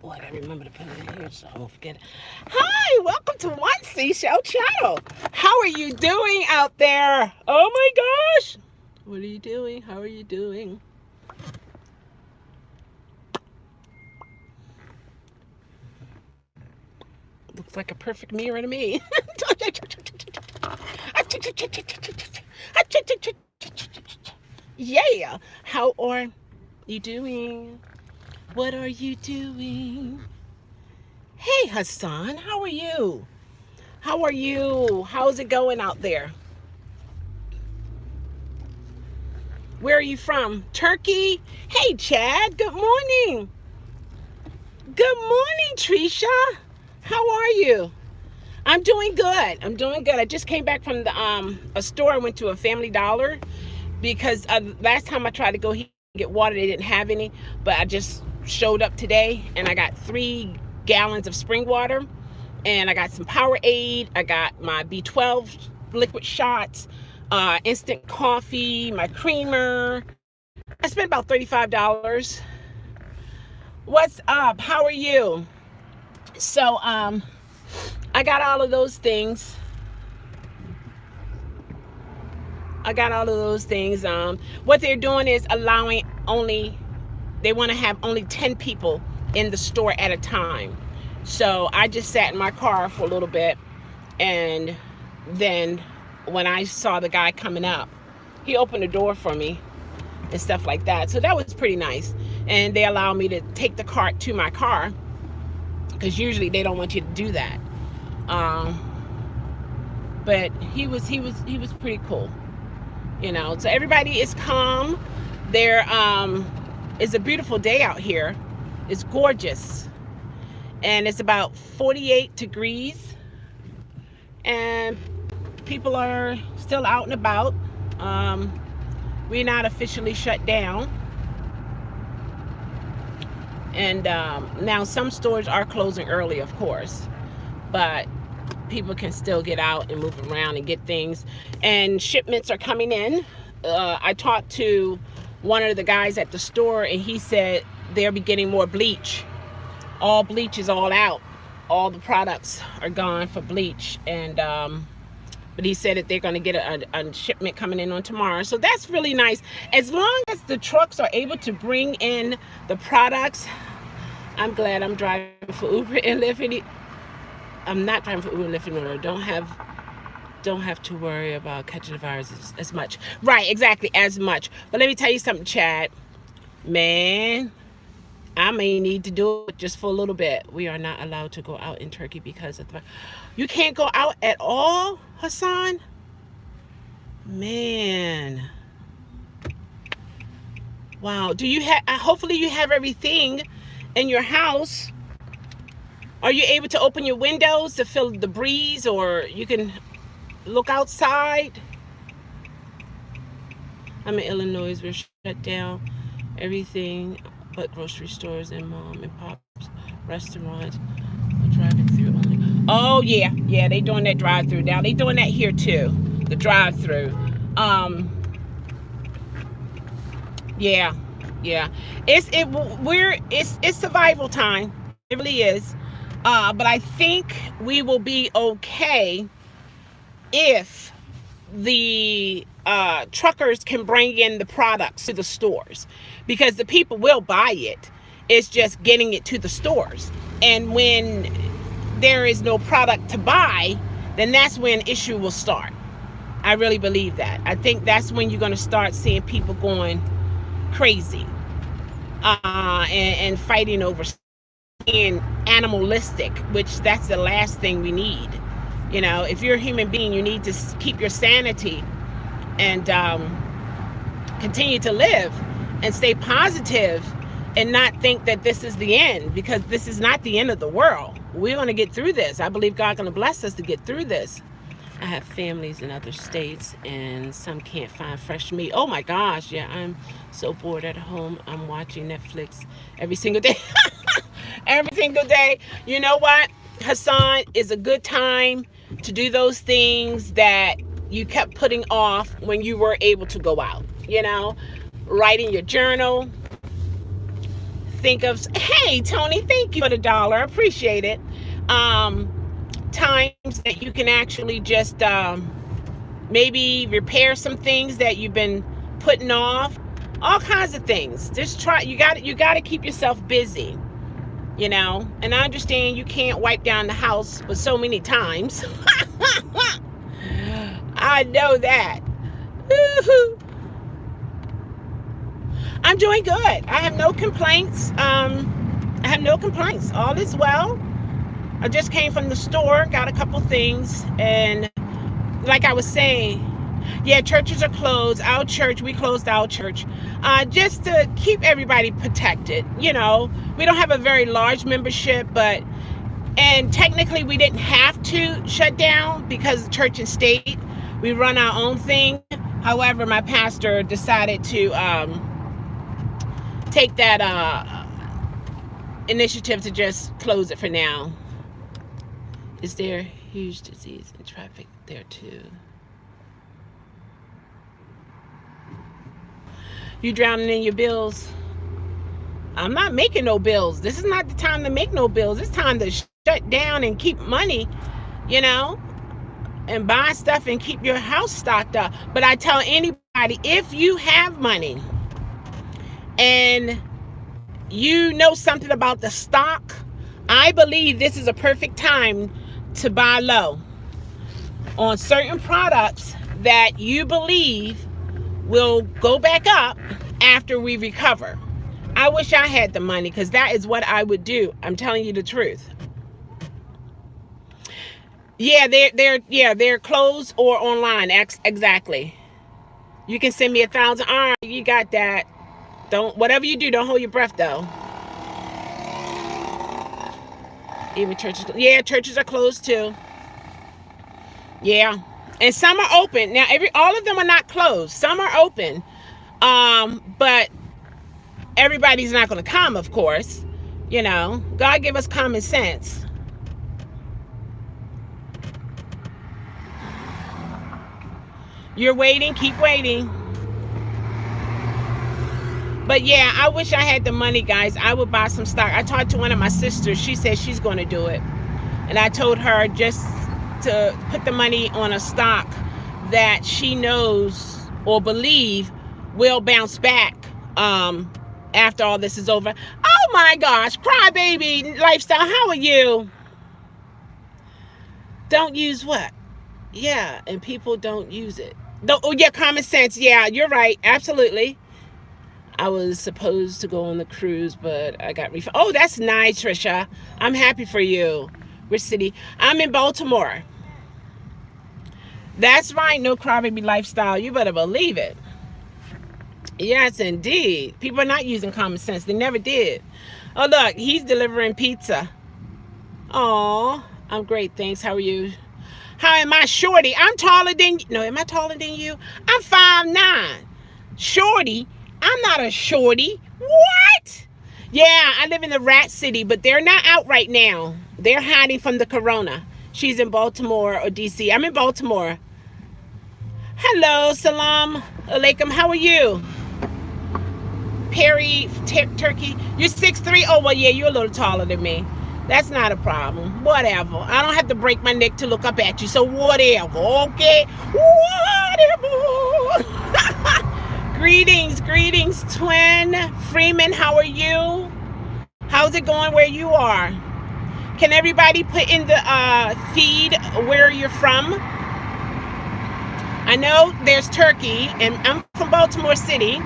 Oh, I gotta remember to put it in here so I won't forget it. Hi, welcome to One Seashell Channel. How are you doing out there? Oh my gosh. What are you doing? How are you doing? Looks like a perfect mirror to me. Yeah. How are you doing? What are you doing? Hey, Hassan, how are you? How are you? How's it going out there? Where are you from? Turkey? Hey, Chad, good morning. Good morning, Trisha. How are you? I'm doing good. I'm doing good. I just came back from the a store. I went to a Family Dollar because last time I tried to go here and get water, they didn't have any. But I just showed up today and I got 3 gallons of spring water, and I got some Powerade. I got my B12 liquid shots, instant coffee, my creamer. I spent about $35. What's up? How are you? So I got all of those things. What they're doing is allowing only, they want to have only 10 people in the store at a time. So I just sat in my car for a little bit, and then when I saw the guy coming up, he opened the door for me and stuff like that. So that was pretty nice. And they allow me to take the cart to my car, because usually they don't want you to do that. Um, but he was pretty cool, you know. So everybody is calm. There is a beautiful day out here. It's gorgeous, and it's about 48 degrees, and people are still out and about. We're not officially shut down, and now some stores are closing early, of course, but people can still get out and move around and get things, and shipments are coming in. I talked to one of the guys at the store, and he said they'll be getting more bleach. All bleach is all out. All the products are gone for bleach, and but he said that they're going to get a shipment coming in on tomorrow. So that's really nice. As long as the trucks are able to bring in the products, I'm glad I'm driving for Uber and Lyft. I'm not driving for Uber and Lyft anymore. Don't have to worry about catching the virus as much. Right, exactly, as much. But let me tell you something, Chad. Man, I may need to do it just for a little bit. We are not allowed to go out in Turkey because of the... You can't go out at all, Hassan? Man. Wow. Do you have... hopefully you have everything in your house. Are you able to open your windows to feel the breeze, or you can look outside? I'm in Illinois. We're shut down. Everything but grocery stores and mom and pops restaurants are driving through only. Oh yeah, they doing that drive through now. They doing that here too. The drive through. Yeah, yeah. It's survival time. It really is. But I think we will be okay if the truckers can bring in the products to the stores, because the people will buy it. It's just getting it to the stores. And when there is no product to buy, then that's when issue will start. I really believe that. I think that's when you're going to start seeing people going crazy, and fighting over being animalistic, which that's the last thing we need. You know, if you're a human being, you need to keep your sanity and continue to live and stay positive and not think that this is the end, because this is not the end of the world. We're going to get through this. I believe God's going to bless us to get through this. I have families in other states, and some can't find fresh meat. Oh my gosh, yeah, I'm so bored at home. I'm watching Netflix every single day. Every single day. You know what, Hassan, is a good time to do those things that you kept putting off when you were able to go out. You know, writing your journal, think of, hey, Tony, thank you for the dollar. Appreciate it. Times that you can actually just maybe repair some things that you've been putting off. All kinds of things. Just try. You got to keep yourself busy. And I understand you can't wipe down the house but so many times. I know that. I'm doing good. I have no complaints. All is well. I just came from the store, got a couple things, and like I was saying, yeah, churches are closed. We closed our church, just to keep everybody protected. We don't have a very large membership, and technically we didn't have to shut down because the church and state, we run our own thing. However, my pastor decided to take that initiative to just close it for now. Is there huge disease and traffic there too? You drowning in your bills? I'm not making no bills. This is not the time to make no bills. It's time to shut down and keep money, and buy stuff and keep your house stocked up. But I tell anybody, if you have money and you know something about the stock, I believe this is a perfect time to buy low on certain products that you believe will go back up after we recover. I wish I had the money, because that is what I would do. I'm telling you the truth. Yeah, they're closed or online. Exactly. You can send me 1,000. All right, you got that. Whatever you do, don't hold your breath though. Even churches. Yeah, churches are closed too. Yeah. And some are open. Now, all of them are not closed. Some are open. But everybody's not going to come, of course. God give us common sense. You're waiting, keep waiting. But yeah, I wish I had the money, guys. I would buy some stock. I talked to one of my sisters. She said she's going to do it. And I told her just to put the money on a stock that she knows or believe will bounce back after all this is over. Oh my gosh, crybaby lifestyle, how are you? Don't use what? Yeah, and people don't use it. Common sense. Yeah, you're right. Absolutely. I was supposed to go on the cruise, but I got refunded. Oh, that's nice, Trisha. I'm happy for you. Which city? I'm in Baltimore. That's right. No crybaby lifestyle. You better believe it. Yes, indeed. People are not using common sense. They never did. Oh, look. He's delivering pizza. Oh, I'm great. Thanks. How are you? How am I, shorty? I'm taller than you. No, am I taller than you? I'm 5'9". Shorty? I'm not a shorty. What? Yeah, I live in the rat city, but they're not out right now. They're hiding from the corona. She's in Baltimore or DC. I'm in Baltimore. Hello, salam alaikum. How are you? Perry, Turkey. You're 6'3". Oh, well, yeah, you're a little taller than me. That's not a problem. Whatever. I don't have to break my neck to look up at you. So whatever, okay? Whatever. Greetings, twin. Freeman, how are you? How's it going where you are? Can everybody put in the feed where you're from? I know there's Turkey, and I'm from Baltimore City,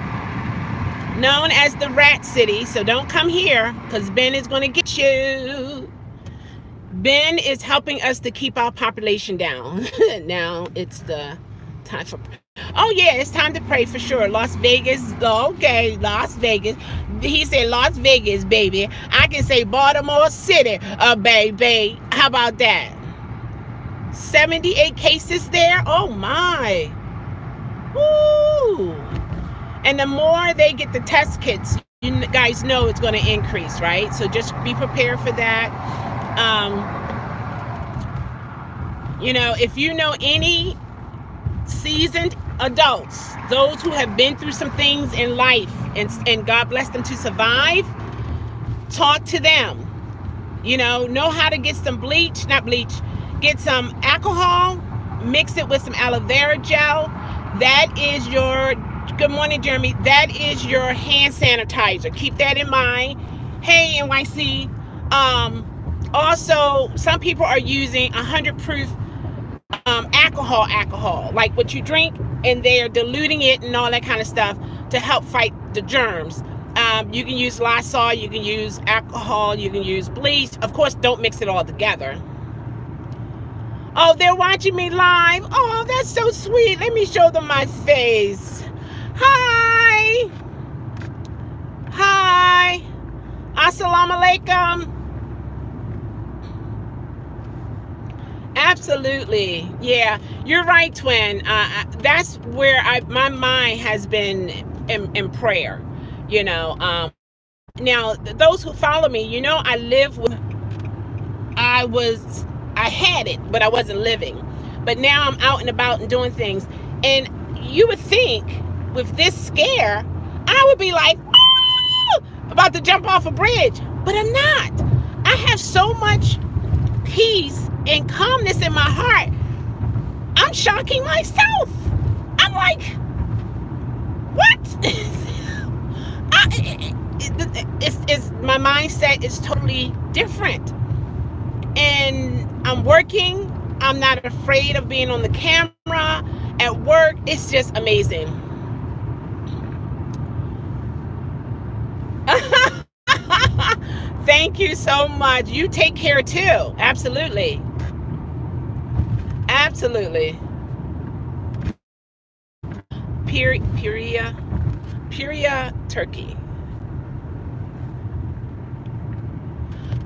known as the Rat City, so don't come here, because Ben is going to get you. Ben is helping us to keep our population down. Now it's the time for... Oh, yeah, it's time to pray for sure. Las Vegas. Okay, Las Vegas. He said Las Vegas, baby. I can say Baltimore City, baby. How about that? 78 cases there? Oh, my. Woo. And the more they get the test kits, you guys know it's going to increase, right? So just be prepared for that. If you know any seasoned adults, those who have been through some things in life, and God bless them to survive, talk to them. Know how to get some get some alcohol, mix it with some aloe vera gel. That is your, good morning, Jeremy. That is your hand sanitizer. Keep that in mind. Hey, NYC. Also, some people are using 100 proof alcohol, like what you drink, and they're diluting it and all that kind of stuff to help fight the germs. You can use Lysol, you can use alcohol, you can use bleach. Of course, don't mix it all together. Oh, they're watching me live. Oh, that's so sweet. Let me show them my face. Hi. Hi. Assalamu alaikum. Absolutely. Yeah, you're right, twin. That's where my mind has been in prayer. Now, those who follow me, I live with, I had it, but I wasn't living. But now I'm out and about and doing things. And you would think with this scare, I would be like, oh, about to jump off a bridge. But I'm not. I have so much peace and calmness in my heart. I'm shocking myself. I'm like, what? My mindset is totally different. And I'm working. I'm not afraid of being on the camera at work. It's just amazing. Thank you so much. You take care too. Absolutely. Absolutely. Puria, Turkey.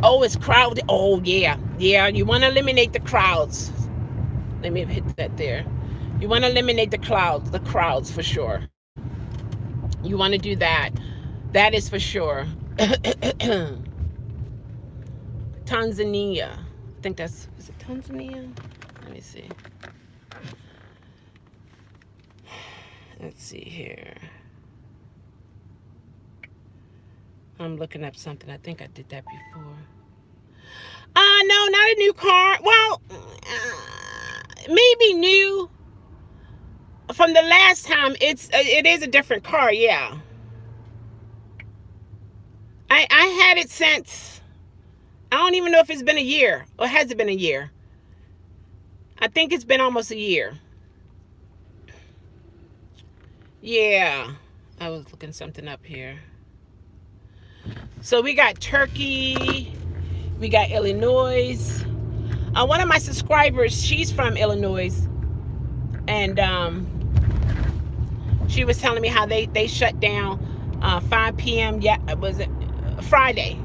Oh, it's crowded. Oh, yeah. Yeah, you want to eliminate the crowds. Let me hit that there. You want to eliminate the crowds for sure. You want to do that. That is for sure. Tanzania. I think is it Tanzania? Let me see. Let's see here. I'm looking up something. I think I did that before. No, not a new car. Well, maybe new. From the last time, it is a different car, yeah. I had it since, I don't even know if it's been a year, or has it been a year? I think it's been almost a year. Yeah, I was looking something up here. So we got Turkey, we got Illinois. One of my subscribers, she's from Illinois, and she was telling me how they shut down 5 p.m. Yeah, was it Friday?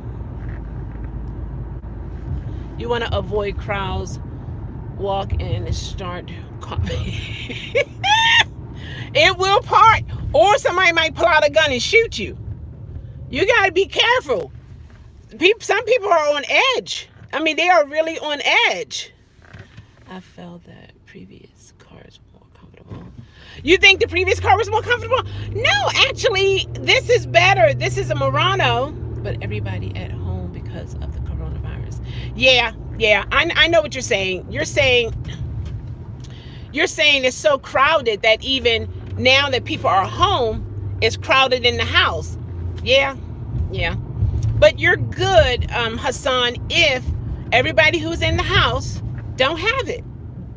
You want to avoid crowds, walk in and start. It will part, or somebody might pull out a gun and shoot you. You got to be careful. Some people are on edge. I mean, they are really on edge. I felt that previous cars were more comfortable. You think the previous car was more comfortable? No, actually, this is better. This is a Murano, but everybody at home because of the coronavirus. Yeah, I know what you're saying. You're saying it's so crowded that even now that people are home, it's crowded in the house. Yeah. But you're good, Hassan, if everybody who's in the house don't have it.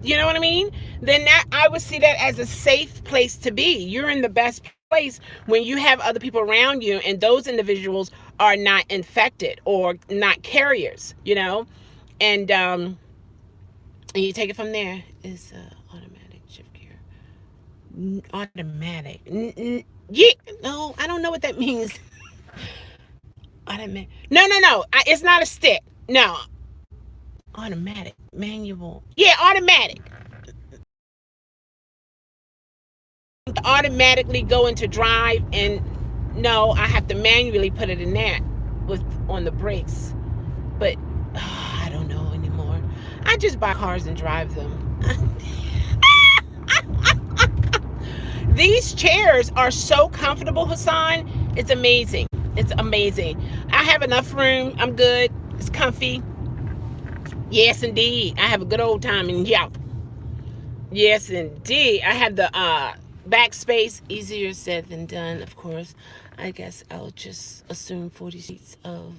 You know what I mean? Then I would see that as a safe place to be. You're in the best place when you have other people around you and those individuals are not infected or not carriers, And you take it from there. It's automatic shift gear. Automatic. Yeah, no, I don't know what that means. Automatic. No. It's not a stick. No. Automatic. Manual. Yeah, automatic. Automatically go into drive, and no, I have to manually put it in that on the brakes. But I don't know anymore. I just buy cars and drive them. These chairs are so comfortable, Hassan. It's amazing. It's amazing. I have enough room. I'm good. It's comfy. Yes, indeed. I have a good old time in here. Yes, indeed. I have the backspace. Easier said than done, of course. I guess I'll just assume 40 sheets of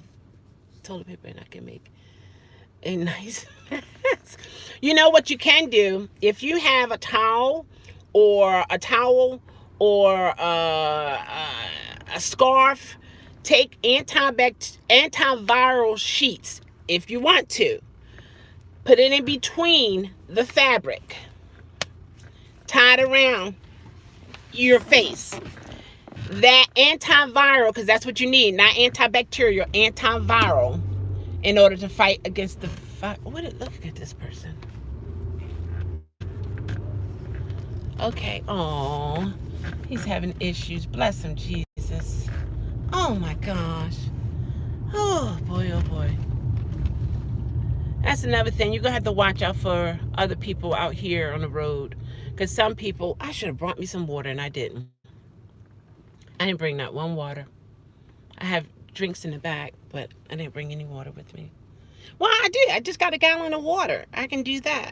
toilet paper and I can make a nice mess. You know what you can do? If you have a towel or a scarf, take antiviral sheets if you want to. Put it in between the fabric. Tie it around your face. That antiviral, because that's what you need, not antibacterial, antiviral, in order to fight against the look at this person. Okay, oh, he's having issues. Bless him, Jesus. Oh my gosh. Oh boy, oh boy. That's another thing. You're gonna have to watch out for other people out here on the road. Because some people, I should have brought me some water and I didn't. I didn't bring not one water. I have drinks in the back, but I didn't bring any water with me. Well, I did. I just got a gallon of water. I can do that.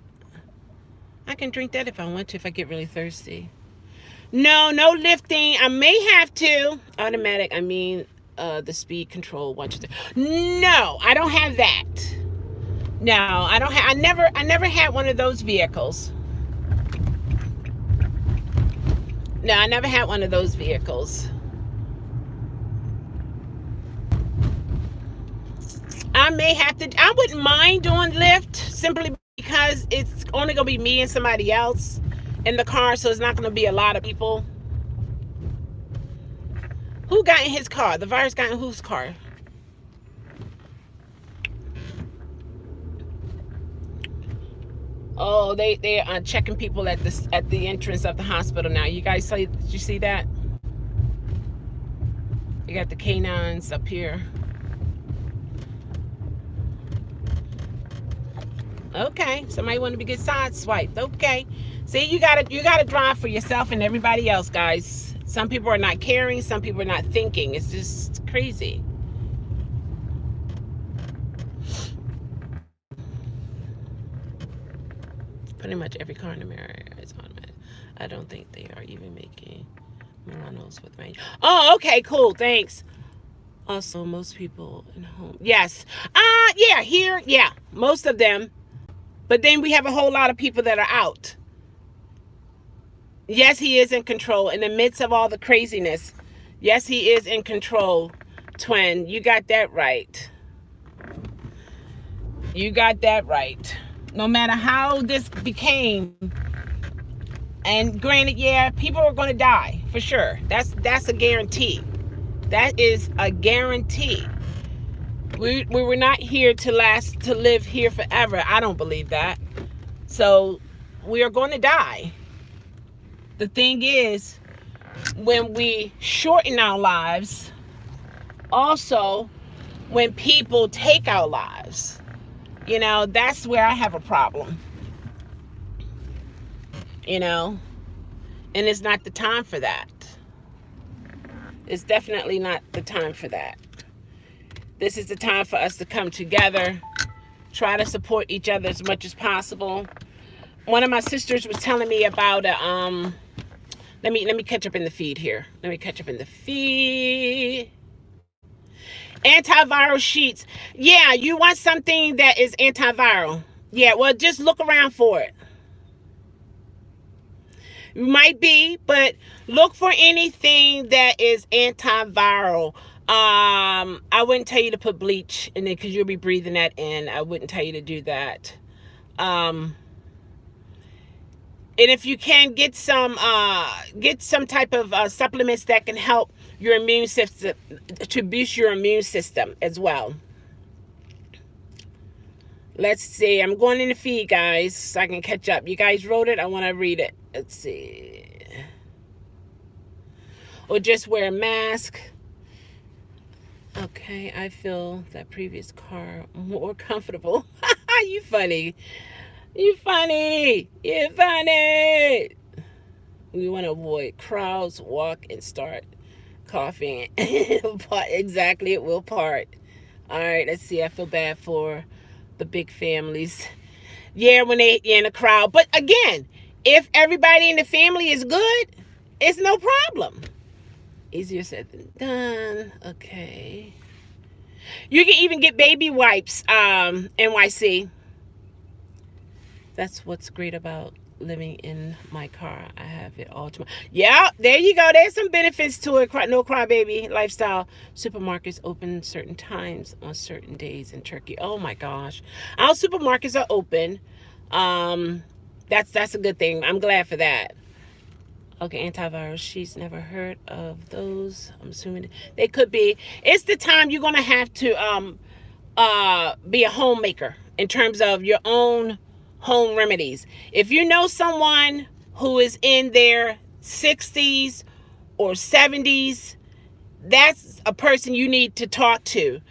I can drink that if I want to, if I get really thirsty. No lifting. I may have to. Automatic, I mean the speed control. No, I don't have that. No, I don't have. I never had one of those vehicles. No, I never had one of those vehicles. I may have to. I wouldn't mind doing Lyft simply because it's only gonna be me and somebody else in the car, so it's not gonna be a lot of people. Who got in his car? The virus got in whose car? Oh, they are checking people at the entrance of the hospital now. You guys did you see that? You got the canines up here. Okay, somebody want to get sideswiped. Okay, see, you gotta drive for yourself and everybody else, guys. Some people are not caring. Some people are not thinking. It's just crazy. Pretty much every car in America is automatic. I don't think they are even making Muranos with range. Oh, okay, cool. Thanks. Also, most people in home. Yes. Yeah, here, yeah, most of them. But then we have a whole lot of people that are out. Yes, he is in control in the midst of all the craziness. Yes, he is in control, twin. You got that right. You got that right. No matter how this became, and granted, yeah, people are going to die for sure. That's a guarantee. That is a guarantee. We were not here to live here forever. I don't believe that. So we are going to die. The thing is, when we shorten our lives, also when people take our lives, that's where I have a problem. And it's not the time for that. It's definitely not the time for that. This is the time for us to come together, try to support each other as much as possible. One of my sisters was telling me about let me catch up in the feed here. Let me catch up in the feed. Antiviral sheets. Yeah, you want something that is antiviral. Yeah, well, just look around for it. Might be, but look for anything that is antiviral. I wouldn't tell you to put bleach in it because you'll be breathing that in. I wouldn't tell you to do that. And if you can get some type of supplements that can help your immune system, to boost your immune system as well. Let's see. I'm going in the feed, guys, so I can catch up. You guys wrote it. I want to read it. Let's see. Or just wear a mask. Okay, I feel that previous car more comfortable. You funny. You funny. You funny. We want to avoid crowds, walk, and start coughing. Exactly, it will part. All right, let's see. I feel bad for the big families. Yeah, when they in a crowd. But again, if everybody in the family is good, it's no problem. Easier said than done. Okay. You can even get baby wipes, NYC. That's what's great about living in my car. I have it all to my... Yeah, there you go. There's some benefits to it. No crybaby lifestyle. Supermarkets open certain times on certain days in Turkey. Oh my gosh. Our supermarkets are open. That's a good thing. I'm glad for that. Okay, antivirus sheets. Never heard of those. I'm assuming they could be. It's the time you're gonna have to be a homemaker in terms of your own home remedies. If you know someone who is in their 60s or 70s, that's a person you need to talk to.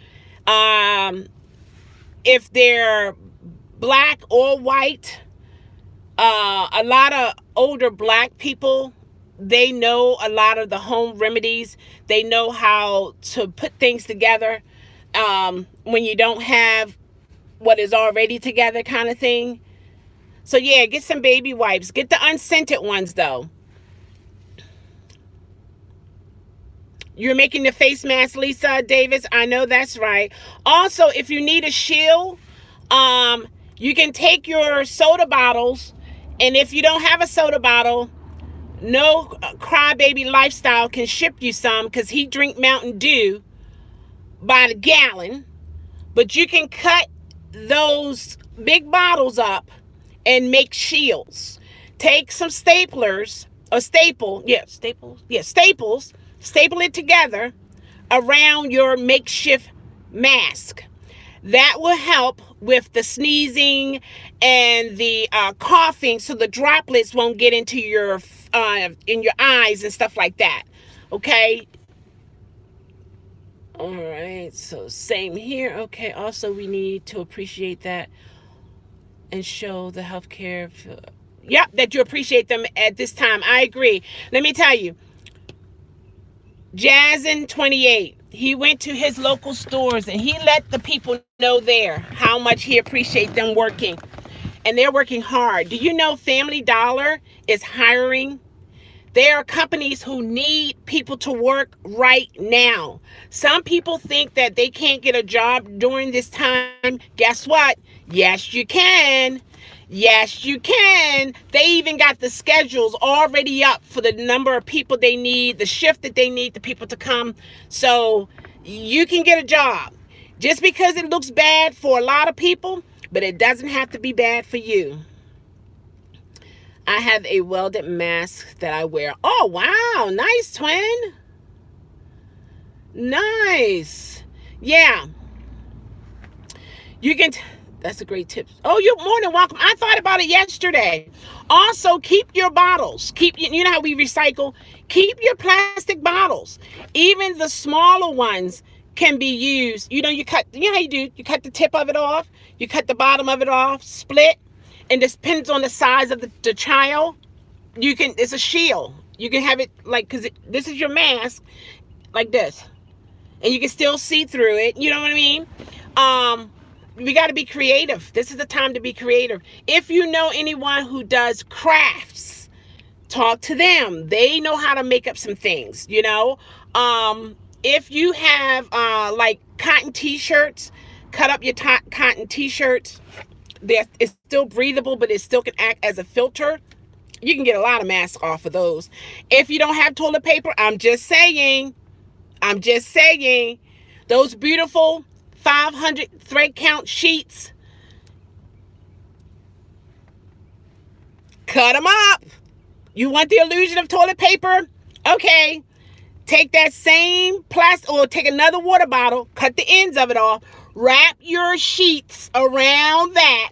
If they're black or white, a lot of older black people, they know a lot of the home remedies. They know how to put things together when you don't have what is already together, kind of thing. So yeah, get some baby wipes. Get the unscented ones though. You're making the face mask, Lisa Davis. I know that's right. Also, if you need a shield, you can take your soda bottles, and if you don't have a soda bottle, no crybaby lifestyle can ship you some, because he drink Mountain Dew by the gallon. But you can cut those big bottles up and make shields. Take some staplers, or staples, staple it together around your makeshift mask. That will help with the sneezing and the coughing, so the droplets won't get into your in your eyes and stuff like that. Okay. All right. So same here. Okay. Also, we need to appreciate that and show the healthcare. Yep, that you appreciate them at this time. I agree. Let me tell you, Jazzin 28. He went to his local stores and he let the people know there how much he appreciates them working. And they're working hard. Do you know Family Dollar is hiring? There are companies who need people to work right now. Some people think that they can't get a job during this time. Guess what? Yes, you can. Yes, you can. They even got the schedules already up for the number of people they need, the shift that they need the people to come. So you can get a job. Just because it looks bad for a lot of people, but it doesn't have to be bad for you. I have a welded mask that I wear. Oh, wow. Nice, twin. Nice. Yeah. You can... That's a great tip. Oh, you're more than welcome. I thought about it yesterday. Also, keep your bottles. You know how we recycle? Keep your plastic bottles. Even the smaller ones can be used. You know how you do? You cut the tip of it off. You cut the bottom of it off, split. And this depends on the size of the child. It's a shield. You can have it like, because this is your mask, like this. And you can still see through it. You know what I mean? We got to be creative. This is the time to be creative. If you know anyone who does crafts, talk to them. They know how to make up some things, you know. If you have like cotton t-shirts, cut up your cotton t-shirts. It's still breathable, but it still can act as a filter. You can get a lot of masks off of those. If you don't have toilet paper, I'm just saying, those beautiful 500 thread count sheets, cut them up. You want the illusion of toilet paper? Okay. Take that same plastic, or take another water bottle, cut the ends of it off, wrap your sheets around that,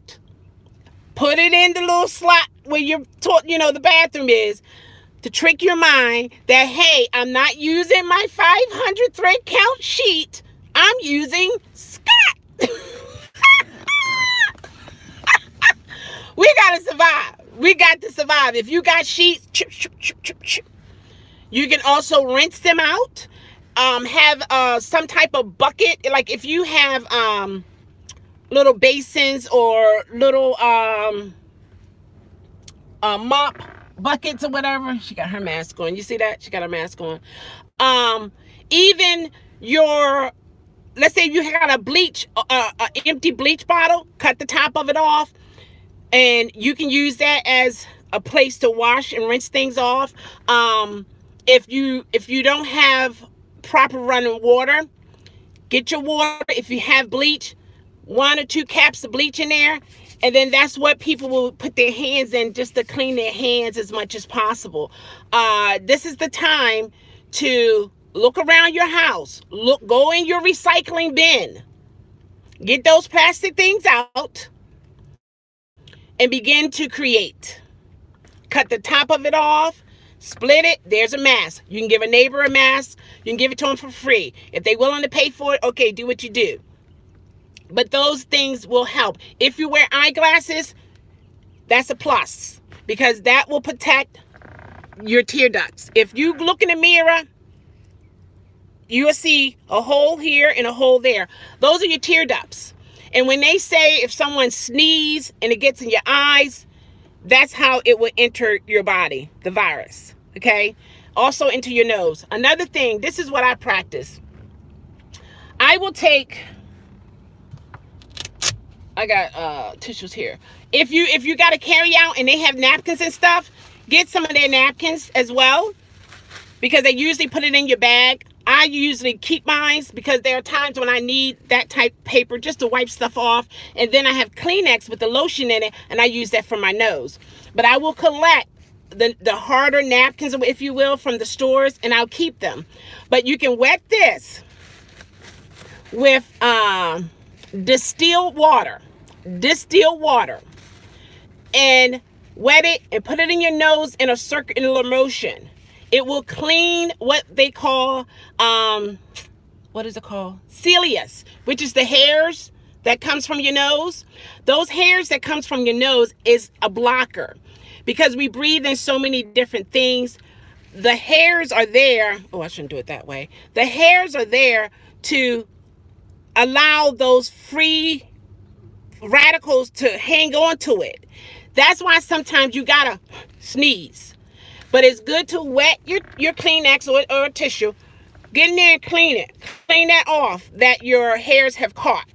put it in the little slot where the bathroom is, to trick your mind that, hey, I'm not using my 500 thread count sheet. I'm using Scott. We got to survive. We got to survive. If you got sheets, you can also rinse them out have some type of bucket. Like if you have little basins or little mop buckets or whatever. She got her mask on. You see that? She got her mask on. Even your, let's say you got a bleach, empty bleach bottle, cut the top of it off, and you can use that as a place to wash and rinse things off. If you don't have proper running water, get your water. If you have bleach, 1 or 2 caps of bleach in there, and then that's what people will put their hands in, just to clean their hands as much as possible. This is the time to look around your house. Go in your recycling bin, get those plastic things out, and begin to create. Cut the top of it off, split it. There's a mask. You can give a neighbor a mask. You can give it to them for free. If they're willing to pay for it, okay, do what you do. But those things will help. If you wear eyeglasses, that's a plus, because that will protect your tear ducts. If you look in the mirror, you will see a hole here and a hole there. Those are your tear ducts. And when they say if someone sneezes and it gets in your eyes, that's how it will enter your body, the virus. Okay? Also into your nose. Another thing, this is what I practice. I will take, I got tissues here. If you got to carry out and they have napkins and stuff, get some of their napkins as well, because they usually put it in your bag. I usually keep mine because there are times when I need that type of paper just to wipe stuff off. And then I have Kleenex with the lotion in it, and I use that for my nose. But I will collect the harder napkins, if you will, from the stores, and I'll keep them. But you can wet this with distilled water, and wet it and put it in your nose in a circular motion. It will clean what they call, what is it called? Cilius, which is the hairs that comes from your nose. Those hairs that comes from your nose is a blocker, because we breathe in so many different things. The hairs are there. Oh, I shouldn't do it that way. The hairs are there to allow those free radicals to hang on to it. That's why sometimes you gotta sneeze. But it's good to wet your Kleenex or tissue. Get in there and clean it. Clean that off that your hairs have caught.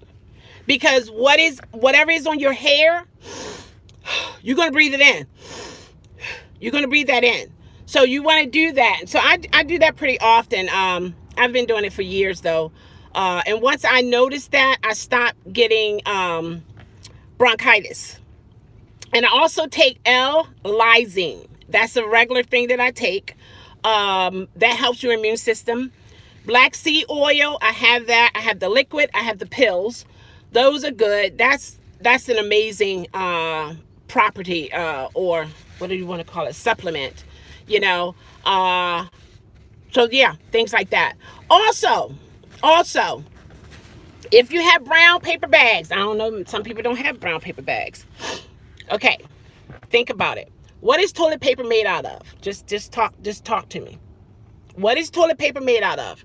Because whatever is on your hair, you're going to breathe it in. You're going to breathe that in. So you want to do that. So I do that pretty often. I've been doing it for years, though. And once I noticed that, I stopped getting bronchitis. And I also take L-lysine. That's a regular thing that I take. That helps your immune system. Black seed oil, I have that. I have the liquid. I have the pills. Those are good. That's an amazing property, or what do you want to call it? Supplement, you know. So yeah, things like that. Also, if you have brown paper bags, I don't know, some people don't have brown paper bags. Okay, think about it. What is toilet paper made out of? Just talk to me. What is toilet paper made out of?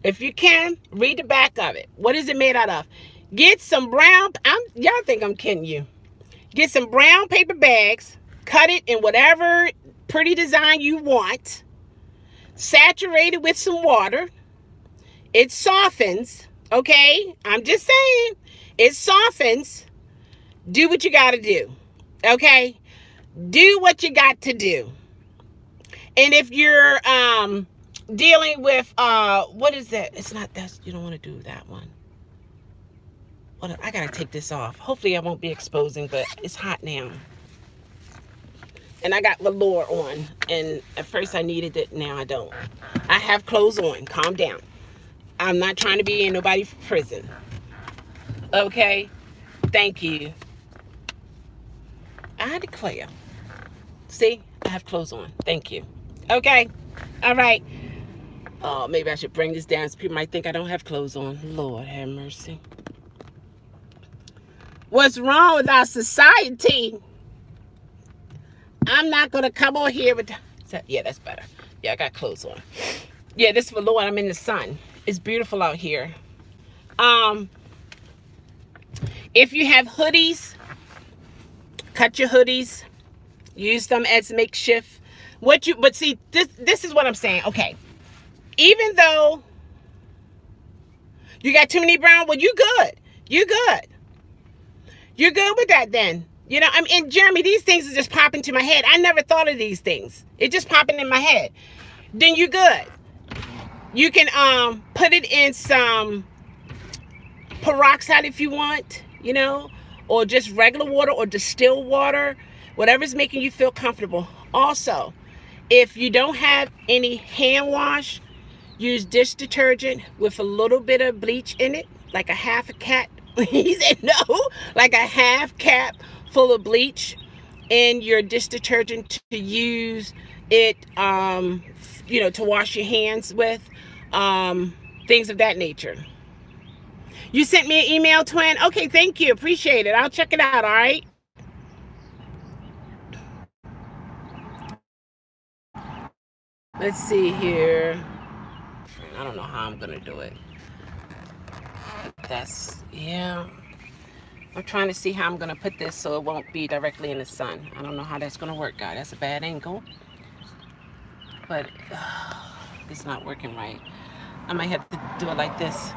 If you can, read the back of it. What is it made out of? Get some brown, y'all think I'm kidding you. Get some brown paper bags, cut it in whatever pretty design you want, saturate it with some water. It softens, okay? I'm just saying, it softens. Do what you got to do, okay? Do what you got to do. And if you're dealing with, what is that? It's not that, you don't want to do that one. I got to take this off. Hopefully I won't be exposing, but it's hot now. And I got velour on. And at first I needed it, now I don't. I have clothes on. Calm down. I'm not trying to be in nobody's prison. Okay? Thank you. I declare. See? I have clothes on. Thank you. Okay? All right. Oh, maybe I should bring this down so people might think I don't have clothes on. Lord have mercy. What's wrong with our society? I'm not going to come on here with... Yeah, that's better. Yeah, I got clothes on. Yeah, this is for Lord. I'm in the sun. It's beautiful out here. Um, if you have hoodies, cut your hoodies. Use them as makeshift. But see, this is what I'm saying. Okay, even though you got too many brown, well, you good. You good. You're good with that then. You know, I mean, and Jeremy, these things are just popping to my head. I never thought of these things. It just popping in my head. Then you're good. You can put it in some peroxide if you want, you know, or just regular water or distilled water, whatever's making you feel comfortable. Also, if you don't have any hand wash, use dish detergent with a little bit of bleach in it, like a half a cap. He said no, like a half cap full of bleach in your dish detergent to use it, you know, to wash your hands with, things of that nature. You sent me an email, twin? Okay, thank you. Appreciate it. I'll check it out, all right? Let's see here. I don't know how I'm going to do it. Yeah. I'm trying to see how I'm going to put this so it won't be directly in the sun. I don't know how that's going to work, guys. That's a bad angle. But it's not working right. I might have to do it like this.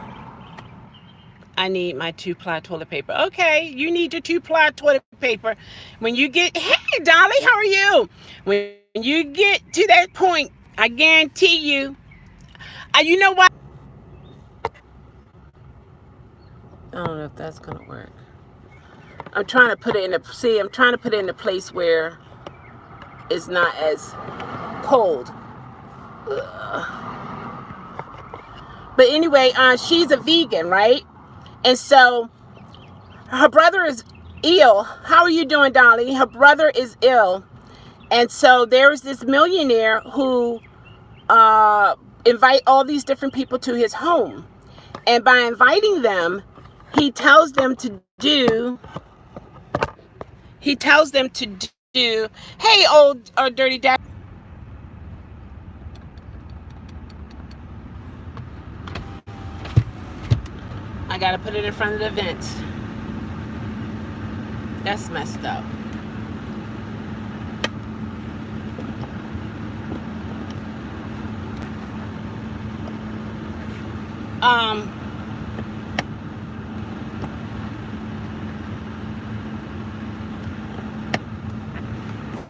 I need my 2-ply toilet paper. Okay, you need your 2-ply toilet paper. When you get, hey, Dolly, how are you? When you get to that point, I guarantee you, you know what? I don't know if that's going to work. I'm trying to put it in I'm trying to put it in a place where it's not as cold. Ugh. But anyway, she's a vegan, right? And so her brother is ill. How are you doing, Dolly? Her brother is ill. And so there's this millionaire who invite all these different people to his home. And by inviting them, he tells them to do, hey, old dirty dad. I gotta put it in front of the vent. That's messed up.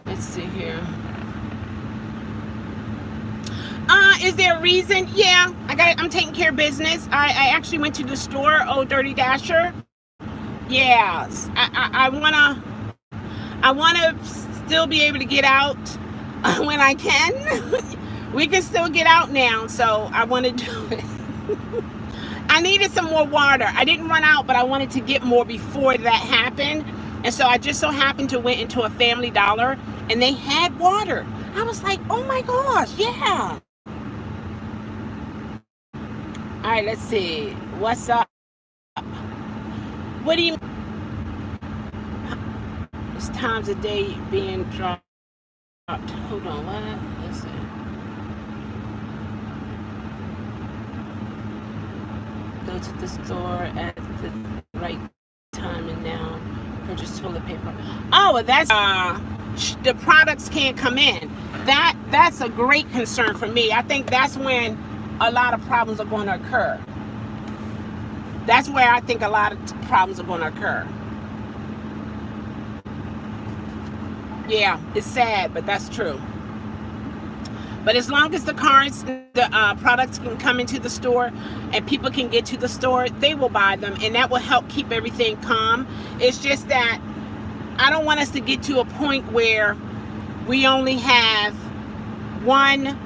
Let's see here. Is there a reason? Yeah, I'm taking care of business. I actually went to the store, old dirty dasher. Yes, I wanna still be able to get out when I can. We can still get out now, so I want to do it. I needed some more water. I didn't run out, but I wanted to get more before that happened. And so I just so happened to went into a Family Dollar and they had water. I was like, oh my gosh, yeah. All right, let's see. What's up? What do you... It's times a day being dropped. Hold on, what? Let's see. Go to the store at the right time and now purchase toilet paper. Oh, well, that's the products can't come in. That's a great concern for me. I think that's when a lot of problems are going to occur. That's where I think a lot of problems are going to occur. Yeah, it's sad, but that's true. But as long as the products can come into the store and people can get to the store, they will buy them, and that will help keep everything calm. It's just that I don't want us to get to a point where we only have one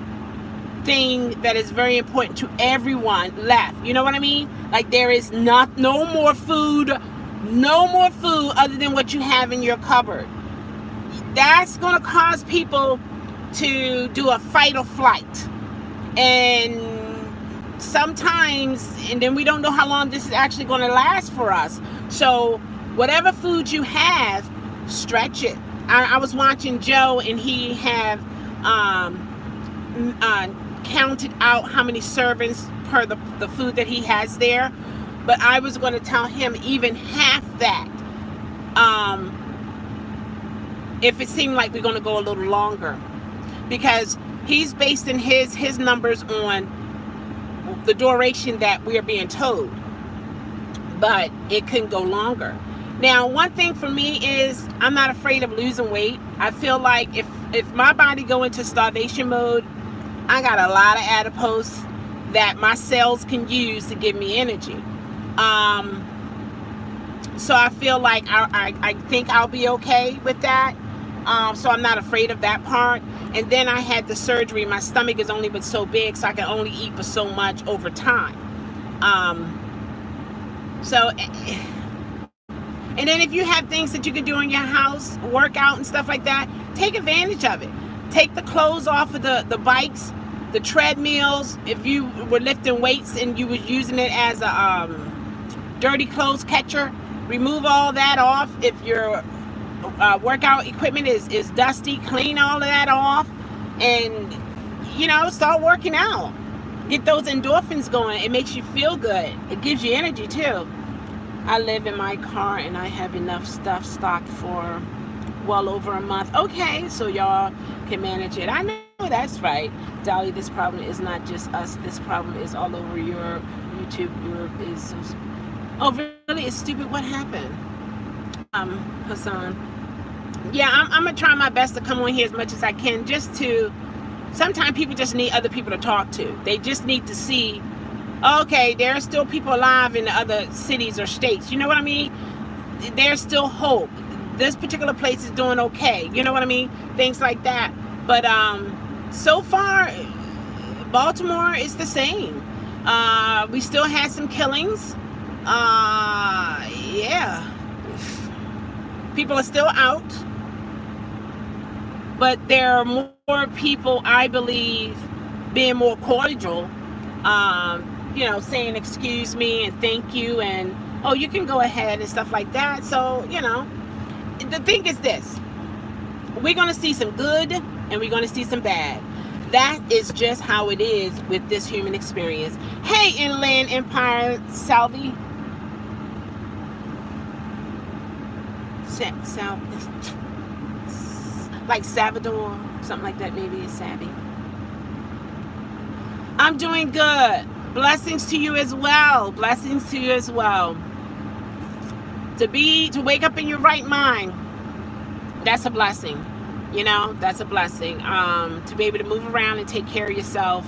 thing that is very important to everyone left. You know what I mean? Like there is no more food other than what you have in your cupboard. That's going to cause people to do a fight or flight. And sometimes, and then we don't know how long this is actually going to last for us. So whatever food you have, stretch it. I was watching Joe, and he have counted out how many servings per the food that he has there, but I was going to tell him even half that, if it seemed like we're going to go a little longer, because he's basing his numbers on the duration that we are being told, but it couldn't go longer. Now, one thing for me is I'm not afraid of losing weight. I feel like if my body go into starvation mode, I got a lot of adipose that my cells can use to give me energy. So I feel like I think I'll be okay with that. So I'm not afraid of that part. And then I had the surgery. My stomach is only but so big, so I can only eat but so much over time. And then if you have things that you can do in your house, workout and stuff like that, take advantage of it. Take the clothes off of the bikes, the treadmills. If you were lifting weights and you was using it as a dirty clothes catcher, remove all that off. If your workout equipment is dusty, clean all of that off, and start working out. Get those endorphins going. It makes you feel good. It gives you energy too. I live in my car and I have enough stuff stocked for well over a month. Okay, so y'all can manage it. I know that's right. Dolly, this problem is not just us. This problem is all over Europe. Europe is so... Oh, really? It's stupid. What happened? Hassan. Yeah, I'm going to try my best to come on here as much as I can, just to... Sometimes people just need other people to talk to. They just need to see, okay, there are still people alive in the other cities or states. You know what I mean? There's still hope. This particular place is doing okay. You know what I mean? Things like that. But so far, Baltimore is the same. We still had some killings. Yeah. People are still out. But there are more people, I believe, being more cordial, saying excuse me and thank you and, oh, you can go ahead and stuff like that. So, the thing is this. We're going to see some good and we're going to see some bad. That is just how it is with this human experience. Hey, Inland Empire Salvi. Like Salvador, something like that, maybe it's Savvy. I'm doing good. Blessings to you as well. Blessings to you as well. To wake up in your right mind, that's a blessing. That's a blessing. To be able to move around and take care of yourself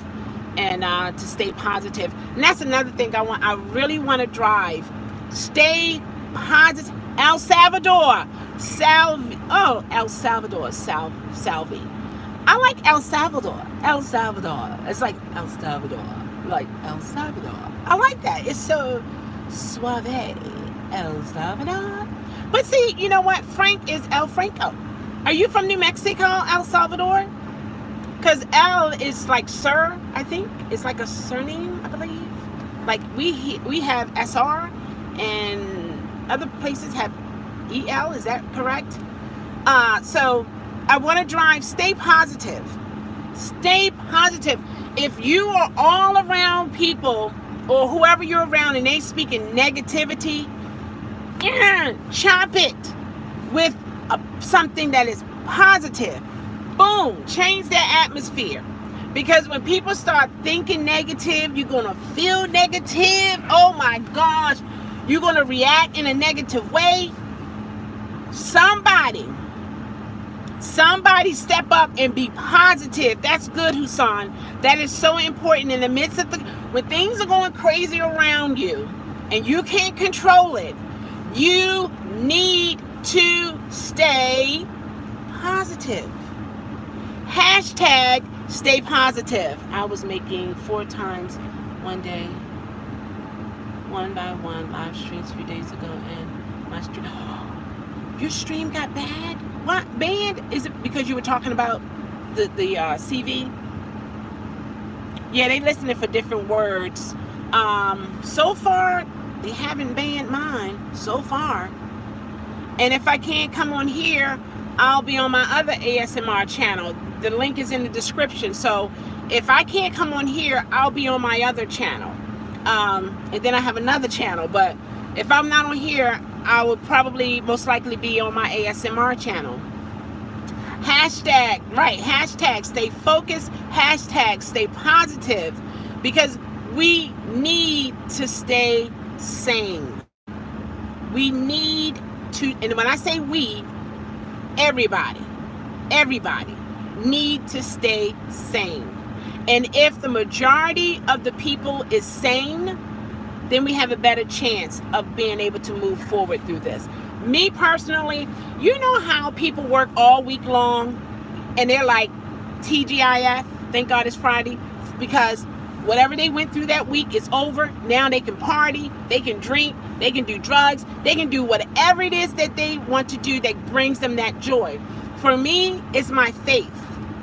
and to stay positive. And that's another thing I really want to drive. Stay positive. El Salvador. El Salvador. Salvi. I like El Salvador. El Salvador. It's like El Salvador. Like El Salvador. I like that. It's so suave. El Salvador. But see, you know what? Frank is El Franco. Are you from New Mexico, El Salvador? Because El is like sir, I think. It's like a surname, I believe. Like we have SR and other places have EL, is that correct? So I want to drive, stay positive. Stay positive. If you are all around people or whoever you're around and they speaking negativity, chop it with something that is positive. Boom, change their atmosphere. Because when people start thinking negative, you're going to feel negative. Oh my gosh. You're going to react in a negative way. Somebody step up and be positive. That's good, Hassan. That is so important in the midst of when things are going crazy around you and you can't control it. You need to stay positive. Hashtag stay positive. I was making 4 times one day, 1 by 1 live streams a few days ago, and my stream. Your stream got bad? What? Banned? Is it because you were talking about the CV? Yeah, they listening for different words. So far, they haven't banned mine. So far. And if I can't come on here, I'll be on my other ASMR channel. The link is in the description. So if I can't come on here, I'll be on my other channel. And then I have another channel. But if I'm not on here, I will probably most likely be on my ASMR channel. Hashtag stay focused, hashtag stay positive, because we need to stay sane. We need to, and when I say we, everybody need to stay sane. And if the majority of the people is sane, then we have a better chance of being able to move forward through this. Me personally, you know how people work all week long and they're like, TGIF, thank God it's Friday, because whatever they went through that week is over. Now they can party, they can drink, they can do drugs, they can do whatever it is that they want to do that brings them that joy. For me, it's my faith.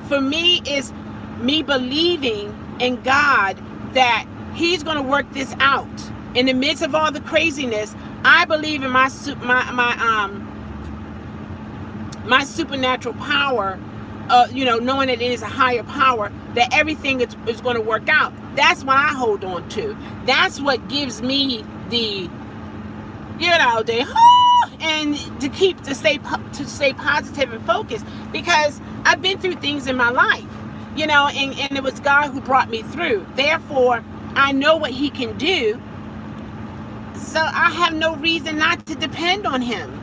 For me, it's me believing in God that He's going to work this out. In the midst of all the craziness, I believe in my supernatural power, knowing that it is a higher power, that everything is going to work out. That's what I hold on to. That's what gives me the, and to stay positive and focused, because I've been through things in my life, and it was God who brought me through. Therefore, I know what He can do. So I have no reason not to depend on Him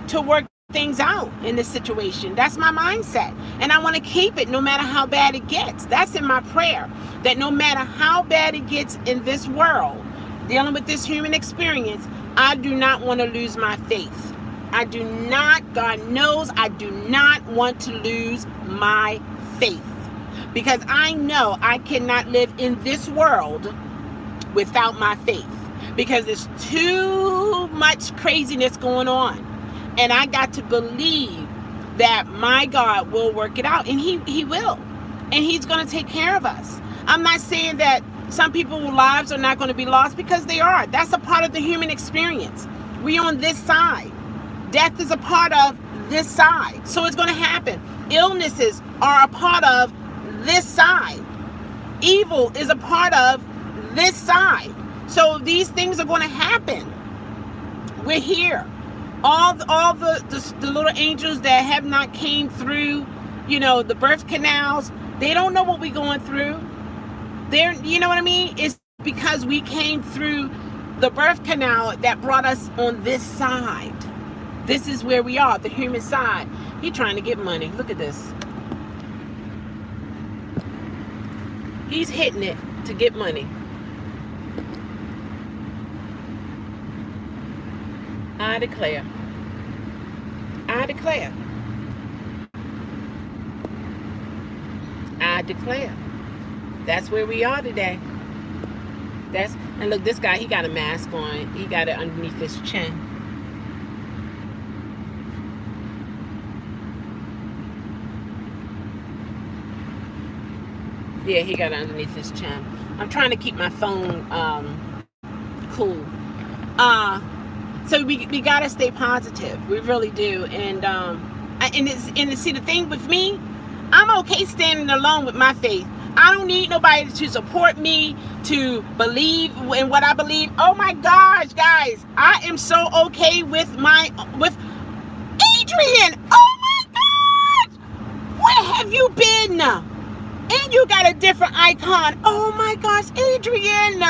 to work things out in this situation. That's my mindset. And I want to keep it no matter how bad it gets. That's in my prayer, that no matter how bad it gets in this world, dealing with this human experience, I do not want to lose my faith. I do not, God knows, I do not want to lose my faith. Because I know I cannot live in this world without my faith. Because there's too much craziness going on. And I got to believe that my God will work it out. And He will. And He's going to take care of us. I'm not saying that some people's lives are not going to be lost, because they are. That's a part of the human experience. We're on this side. Death is a part of this side. So it's going to happen. Illnesses are a part of this side. Evil is a part of this side. So these things are going to happen. We're here. All the little angels that have not came through, the birth canals, they don't know what we're going through. You know what I mean? It's because we came through the birth canal that brought us on this side. This is where we are, the human side. He's trying to get money. Look at this. He's hitting it to get money. I declare. I declare. I declare. That's where we are today. And look, this guy, he got a mask on. He got it underneath his chin. Yeah, he got it underneath his chin. I'm trying to keep my phone cool. So we gotta stay positive. We really do. And see, the thing with me, I'm okay standing alone with my faith. I don't need nobody to support me, to believe in what I believe. Oh my gosh, guys, I am so okay with Adrian. Oh my gosh, where have you been? And you got a different icon. Oh my gosh, Adrian.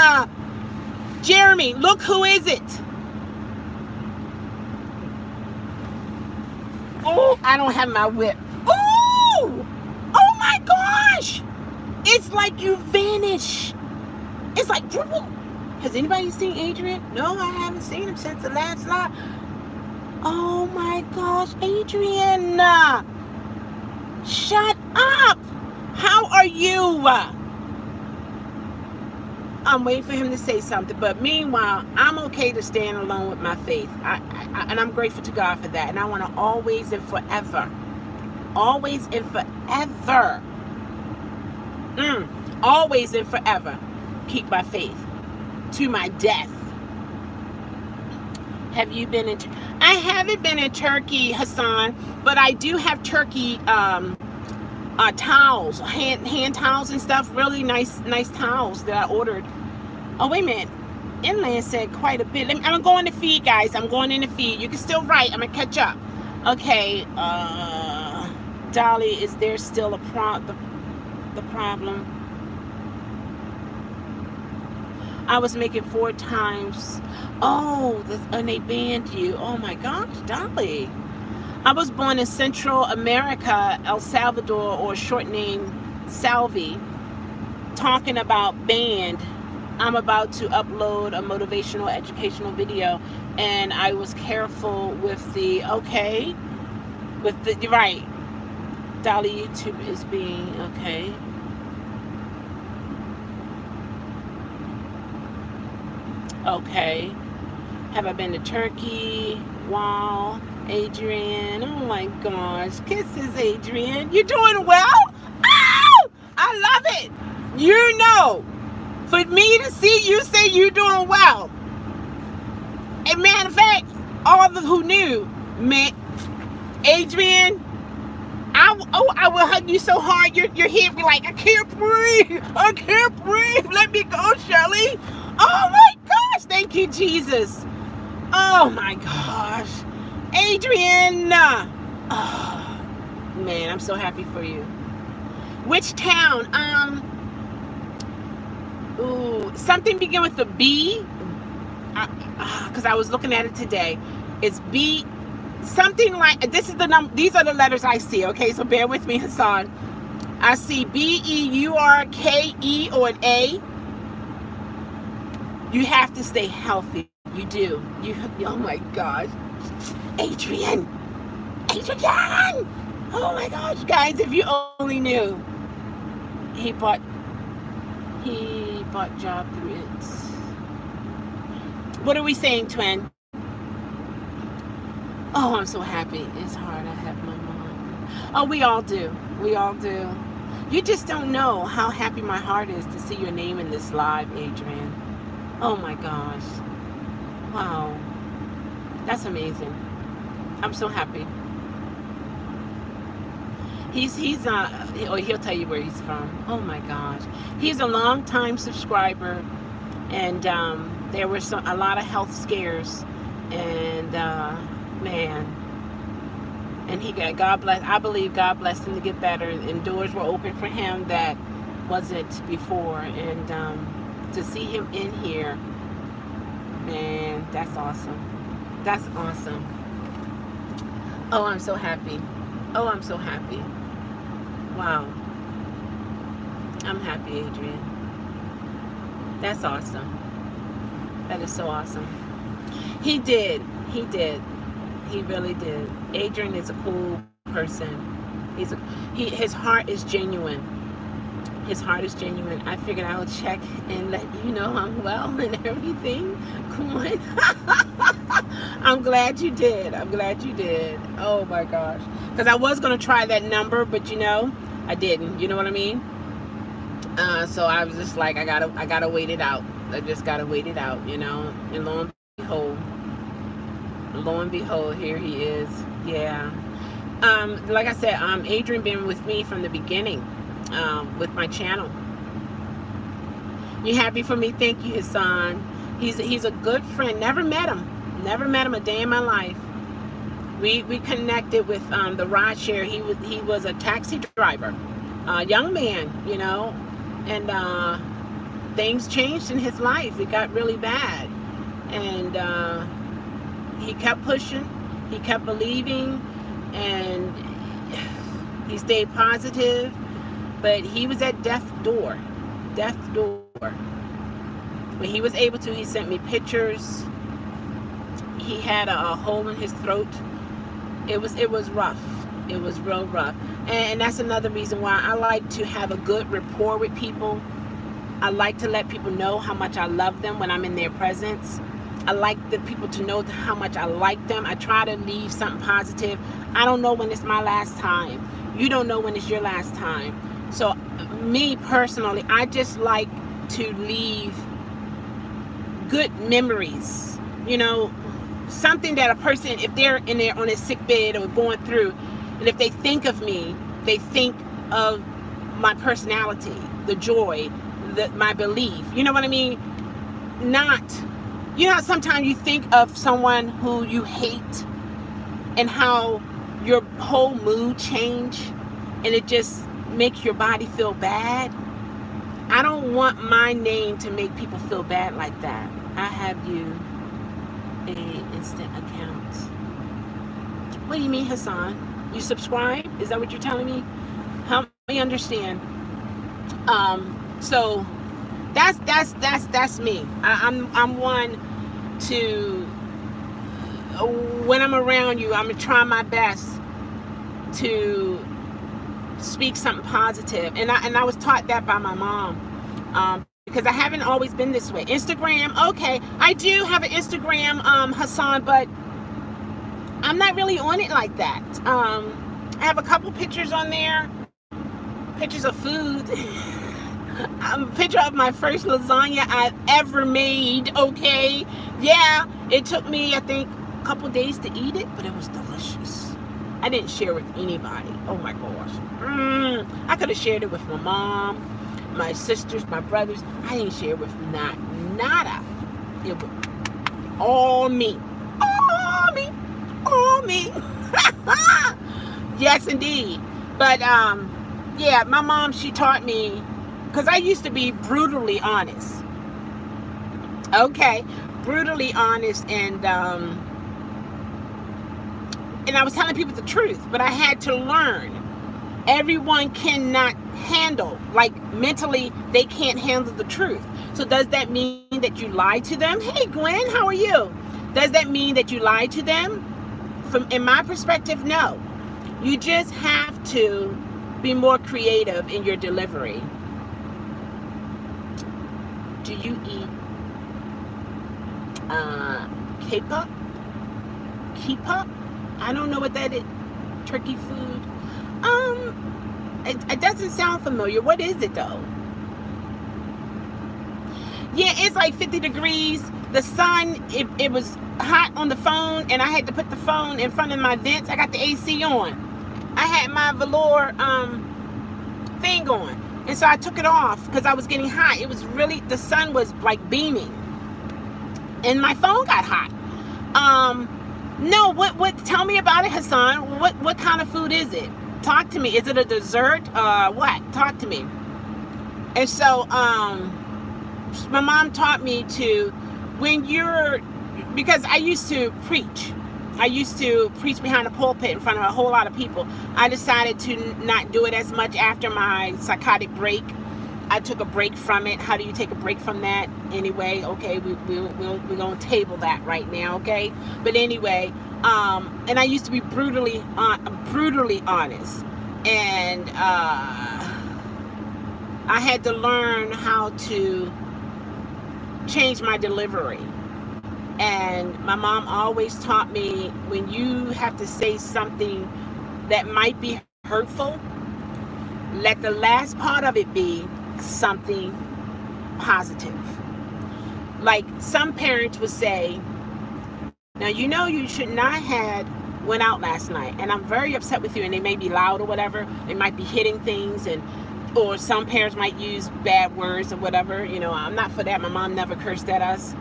Jeremy, look, who is it? Oh, I don't have my whip. Oh my gosh. It's like you vanish. It's like, has anybody seen Adrian? No, I haven't seen him since the last live. Oh my gosh, Adrian. Shut up. How are you? I'm waiting for him to say something. But meanwhile, I'm okay to stand alone with my faith. And I'm grateful to God for that. And I want to always and forever always and forever, always and forever, keep my faith to my death. Have you been in I haven't been in Turkey, Hassan, but I do have turkey Towels, hand towels and stuff. Really nice towels that I ordered. Oh, wait a minute. Inland said quite a bit. I'm going to feed, guys. I'm going in the feed. You can still write. I'm going to catch up. Okay. Dolly, is there still the problem? I was making 4 times. Oh, and they banned you. Oh, my gosh, Dolly. I was born in Central America, El Salvador, or short name Salvi. Talking about banned. I'm about to upload a motivational educational video, and I was careful with the right. Dolly, YouTube is being okay. Okay. Have I been to Turkey? Wow. Adrian. Oh my gosh. Kisses, Adrian. You're doing well? Oh! I love it. You know, for me to see you say you're doing well. And matter of fact, all of who knew, Adrian, I will hug you so hard your head be like, I can't breathe. I can't breathe. Let me go, Chelle. Oh my gosh. Thank you, Jesus. Oh my gosh. Adrian. Oh, man, I'm so happy for you. Which town? Something begin with the B. Because I was looking at it today. It's B. Something like, this is the number. These are the letters I see. Okay, so bear with me, Hassan. I see BEURKE or an A. You have to stay healthy. You do. Oh my gosh. Adrian. Oh my gosh, guys, if you only knew. He bought job through it. What are we saying, twin? Oh, I'm so happy. It's hard. I have my mom. Oh, we all do. You just don't know how happy my heart is to see your name in this live, Adrian. Oh my gosh. Wow. That's amazing. I'm so happy. He'll tell you where he's from. Oh my gosh. He's a long-time subscriber, and there were a lot of health scares, and man, and he got, God bless, I believe God blessed him to get better, and doors were open for him that wasn't before, and to see him in here, man, that's awesome. Oh, I'm so happy. Wow. I'm happy, Adrian. That's awesome. That is so awesome. He did. He really did. Adrian is a cool person. His heart is genuine. I figured I would check and let you know I'm well and everything. Come on. I'm glad you did. Oh my gosh. Because I was going to try that number, but I didn't. You know what I mean? So I was just like, I gotta wait it out. I just gotta wait it out, And lo and behold, here he is. Yeah. Like I said, Adrian been with me from the beginning, with my channel. You happy for me? Thank you, Hassan. He's a good friend. Never met him a day in my life. We connected with the ride share. He was a taxi driver, young man, and things changed in his life. It got really bad, and he kept pushing, he kept believing, and he stayed positive. But he was at death's door. When he was able to, he sent me pictures. He had a hole in his throat. It was rough. It was real rough. And that's another reason why I like to have a good rapport with people. I like to let people know how much I love them when I'm in their presence. I like the people to know how much I like them. I try to leave something positive. I don't know when it's my last time. You don't know when it's your last time. So me personally, I just like to leave good memories. Something that a person, if they're on a sick bed or going through, and if they think of me, they think of my personality, the joy, my belief. You know what I mean? Not, you know, sometimes you think of someone who you hate and how your whole mood change and it just makes your body feel bad. I don't want my name to make people feel bad like that. I have you a instant account. What do you mean, Hassan? You subscribe? Is that what you're telling me? Help me understand. So that's me. I'm one to, when I'm around you, I'm gonna try my best to speak something positive. And I was taught that by my mom. Because I haven't always been this way. Instagram, okay, I do have an Instagram, Hassan, but I'm not really on it like that. I have a couple pictures on there, pictures of food. A picture of my first lasagna I've ever made, okay? Yeah, it took me, I think, a couple days to eat it, but it was delicious. I didn't share with anybody. Oh my gosh. I could have shared it with my mom, my sisters, my brothers. I didn't share with nada. It was all me. All me. All me. Yes, indeed. But, yeah, my mom, she taught me, because I used to be brutally honest. Okay, brutally honest, and I was telling people the truth, but I had to learn. Everyone cannot handle, like mentally, they can't handle the truth. So does that mean that you lie to them? Hey, Gwen, how are you? Does that mean that you lie to them? In my perspective, no. You just have to be more creative in your delivery. Do you eat K-pop? K-pop? I don't know what that is. Turkey food? It doesn't sound familiar. What is it though? Yeah, it's like 50 degrees. The sun, it was hot on the phone, and I had to put the phone in front of my vents. I got the AC on. I had my velour thing on. And so I took it off because I was getting hot. It was really, the sun was like beaming. And my phone got hot. No, what, tell me about it, Hassan. What kind of food is it? Talk to me. Is it a dessert? What? Talk to me. And so, my mom taught me to, because I used to preach. I used to preach behind a pulpit in front of a whole lot of people. I decided to not do it as much after my psychotic break. I took a break from it. How do you take a break from that? Anyway, okay, we're going to table that right now, okay? But anyway, and I used to be brutally honest. And I had to learn how to change my delivery. And my mom always taught me, when you have to say something that might be hurtful, let the last part of it be something positive. Like some parents would say, now you know you should not have went out last night, and I'm very upset with you, and they may be loud or whatever. They might be hitting things, or some parents might use bad words or whatever. You know, I'm not for that. My mom never cursed at us.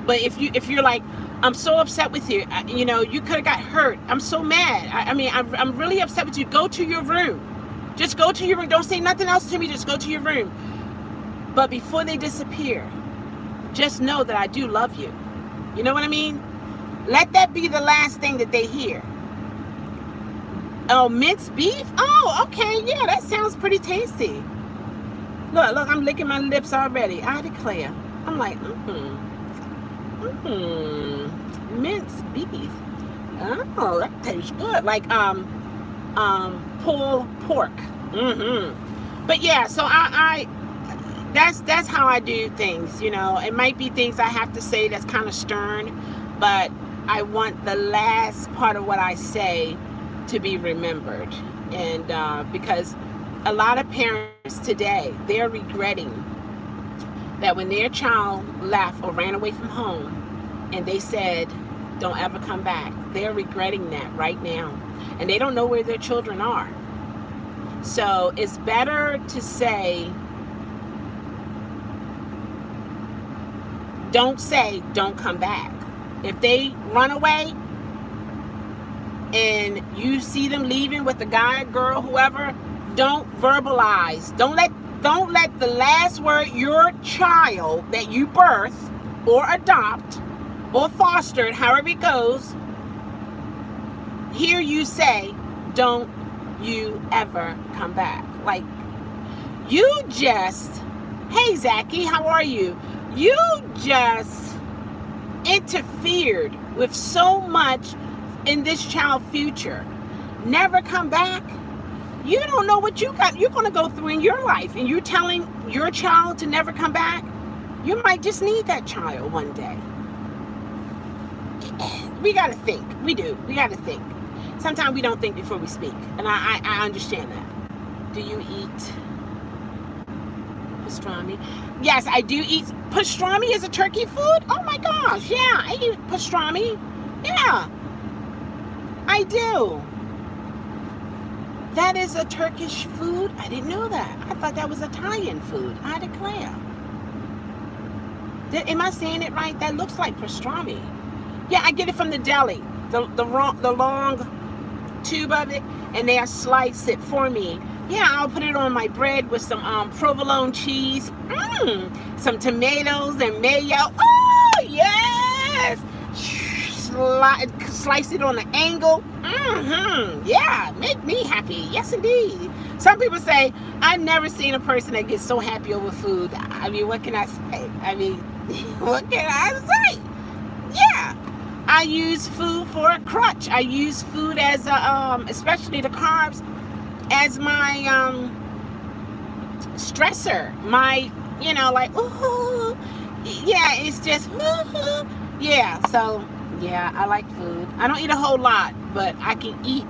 But if you're like, I'm so upset with you, you know, you could have got hurt. I'm so mad. I'm really upset with you. Go to your room. Just go to your room. Don't say nothing else to me. Just go to your room. But before they disappear, just know that I do love you. You know what I mean? Let that be the last thing that they hear. Oh, minced beef? Oh, okay. Yeah, that sounds pretty tasty. Look, I'm licking my lips already. I declare. I'm like, minced beef. Oh, that tastes good. Like, pulled pork. But yeah, so that's how I do things, you know. It might be things I have to say that's kind of stern, but I want the last part of what I say to be remembered. And because a lot of parents today, they're regretting that when their child left or ran away from home and they said, don't ever come back. They're regretting that right now. And they don't know where their children are. So it's better to say, don't come back. If they run away and you see them leaving with the guy, girl, whoever, don't verbalize. Don't let the last word, your child that you birth or adopt or fostered, however it goes, hear you say, don't you ever come back. Like, you just, hey Zachy, how are you? You just interfered with so much in this child's future. Never come back. You don't know what you're going to go through in your life, and you're telling your child to never come back. You might just need that child one day. We got to think. We do. We got to think. Sometimes we don't think before we speak, and I understand that. Do you eat pastrami? Yes, I do eat. Pastrami is a turkey food? Oh my gosh, yeah, I eat pastrami. Yeah, I do. That is a Turkish food? I didn't know that. I thought that was Italian food. I declare. Am I saying it right? That looks like pastrami. Yeah, I get it from the deli. The long tube of it, and they slice it for me. Yeah, I'll put it on my bread with some provolone cheese, some tomatoes and mayo. Oh, yes! Slice it on an angle. Yeah, make me happy. Yes, indeed. Some people say, I've never seen a person that gets so happy over food. I mean, what can I say? What can I say? Yeah. I use food for a crutch. I use food as a, especially the carbs, as my stressor. My, like, ooh, yeah, it's just, ooh, yeah. So, yeah, I like food. I don't eat a whole lot, but I can eat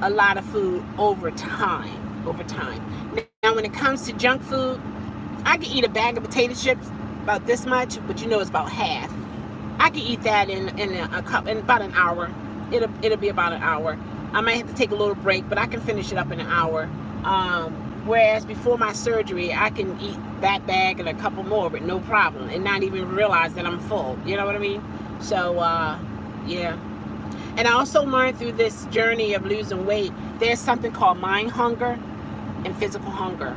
a lot of food over time. Now, when it comes to junk food, I can eat a bag of potato chips about this much, but it's about half. I can eat that in a cup in about an hour. It'll be about an hour. I might have to take a little break, but I can finish it up in an hour. Whereas before my surgery, I can eat that bag and a couple more, but no problem, and not even realize that I'm full. You know what I mean? So, yeah. And I also learned through this journey of losing weight, there's something called mind hunger and physical hunger.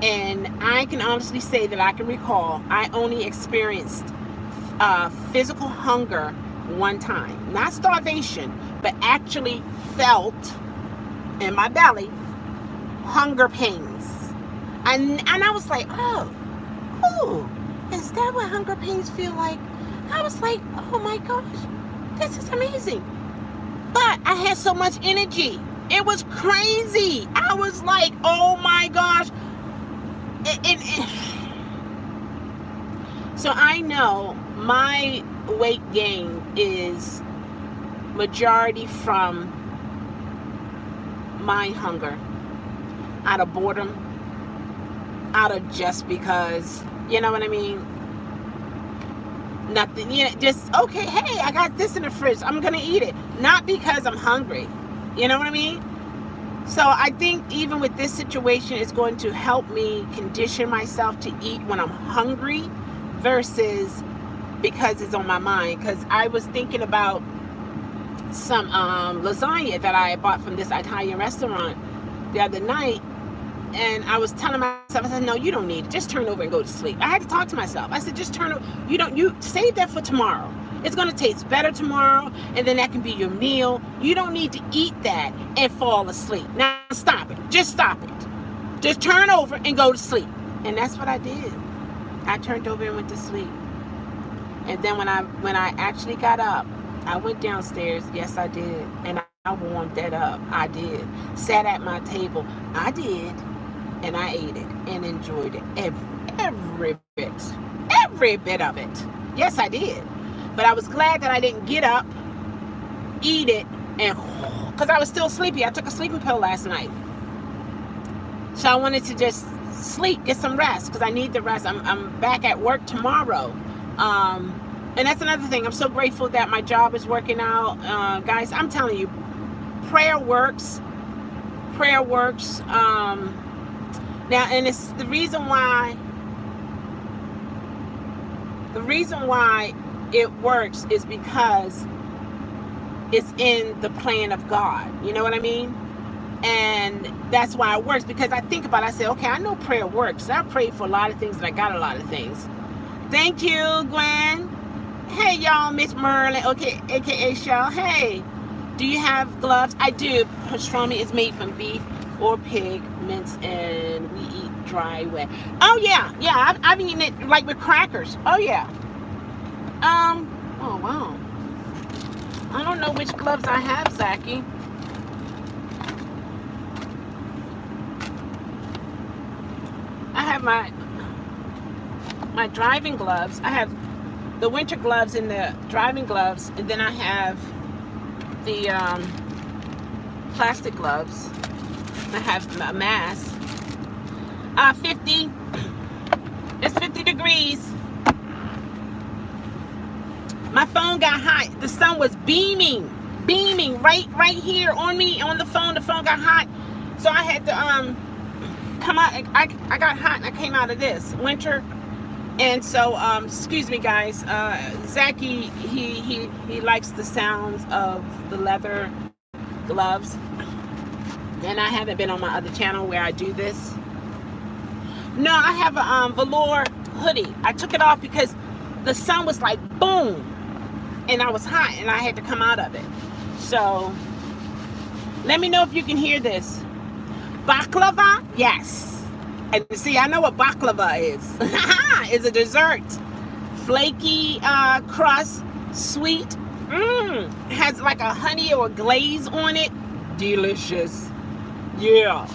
And I can honestly say that I can recall I only experienced physical hunger one time. Not starvation, but actually felt in my belly hunger pains. And I was like, oh, is that what hunger pains feel like? I was like, oh my gosh, this is amazing. But I had so much energy. It was crazy. I was like, oh my gosh. So I know my weight gain is majority from mind hunger, out of boredom, out of just because, you know what I mean? Nothing, just, okay, hey, I got this in the fridge, I'm gonna eat it. Not because I'm hungry, you know what I mean? So I think even with this situation, it's going to help me condition myself to eat when I'm hungry versus because it's on my mind. Because I was thinking about some lasagna that I bought from this Italian restaurant the other night, and I was telling myself, I said, no, you don't need it. Just turn over and go to sleep. I had to talk to myself. I said, just turn over. You save that for tomorrow. It's going to taste better tomorrow, and then that can be your meal. You don't need to eat that and fall asleep. Now stop it. Just stop it. Just turn over and go to sleep. And that's what I did. I turned over and went to sleep. And then when I actually got up, I went downstairs. Yes, I did. And I warmed that up. I did. Sat at my table. I did. And I ate it and enjoyed it. Every bit of it. Yes, I did. But I was glad that I didn't get up, eat it, and because I was still sleepy. I took a sleeping pill last night. So I wanted to just sleep, get some rest, because I need the rest. I'm back at work tomorrow. And that's another thing. I'm so grateful that my job is working out. Guys, I'm telling you, prayer works. Prayer works. Now, and it's the reason why it works is because it's in the plan of God. You know what I mean? And that's why it works, because I think about it, I say, okay, I know prayer works. I've prayed for a lot of things and I got a lot of things. Thank you, Gwen. Hey, y'all, Miss Merlin, okay, aka Chelle. Hey, do you have gloves? I do. Pastrami is made from beef or pig mince, and we eat dry wet. Oh yeah, I've eaten it like with crackers. Oh yeah. Oh wow. I don't know which gloves I have, Zachy. I have my driving gloves. I have the winter gloves and the driving gloves, and then I have the plastic gloves. I have a mask. 50. It's 50 degrees. My phone got hot. The sun was beaming right here on me on the phone. The phone got hot, so I had to come out. I got hot and I came out of this winter. And so, excuse me, guys. Zachy, he likes the sounds of the leather gloves, and I haven't been on my other channel where I do this. No, I have a velour hoodie. I took it off because the sun was like boom, and I was hot, and I had to come out of it. So, let me know if you can hear this. Baklava, yes. And see, I know what baklava is. It's a dessert. Flaky crust, sweet. Has like a honey or a glaze on it. Delicious. Yeah.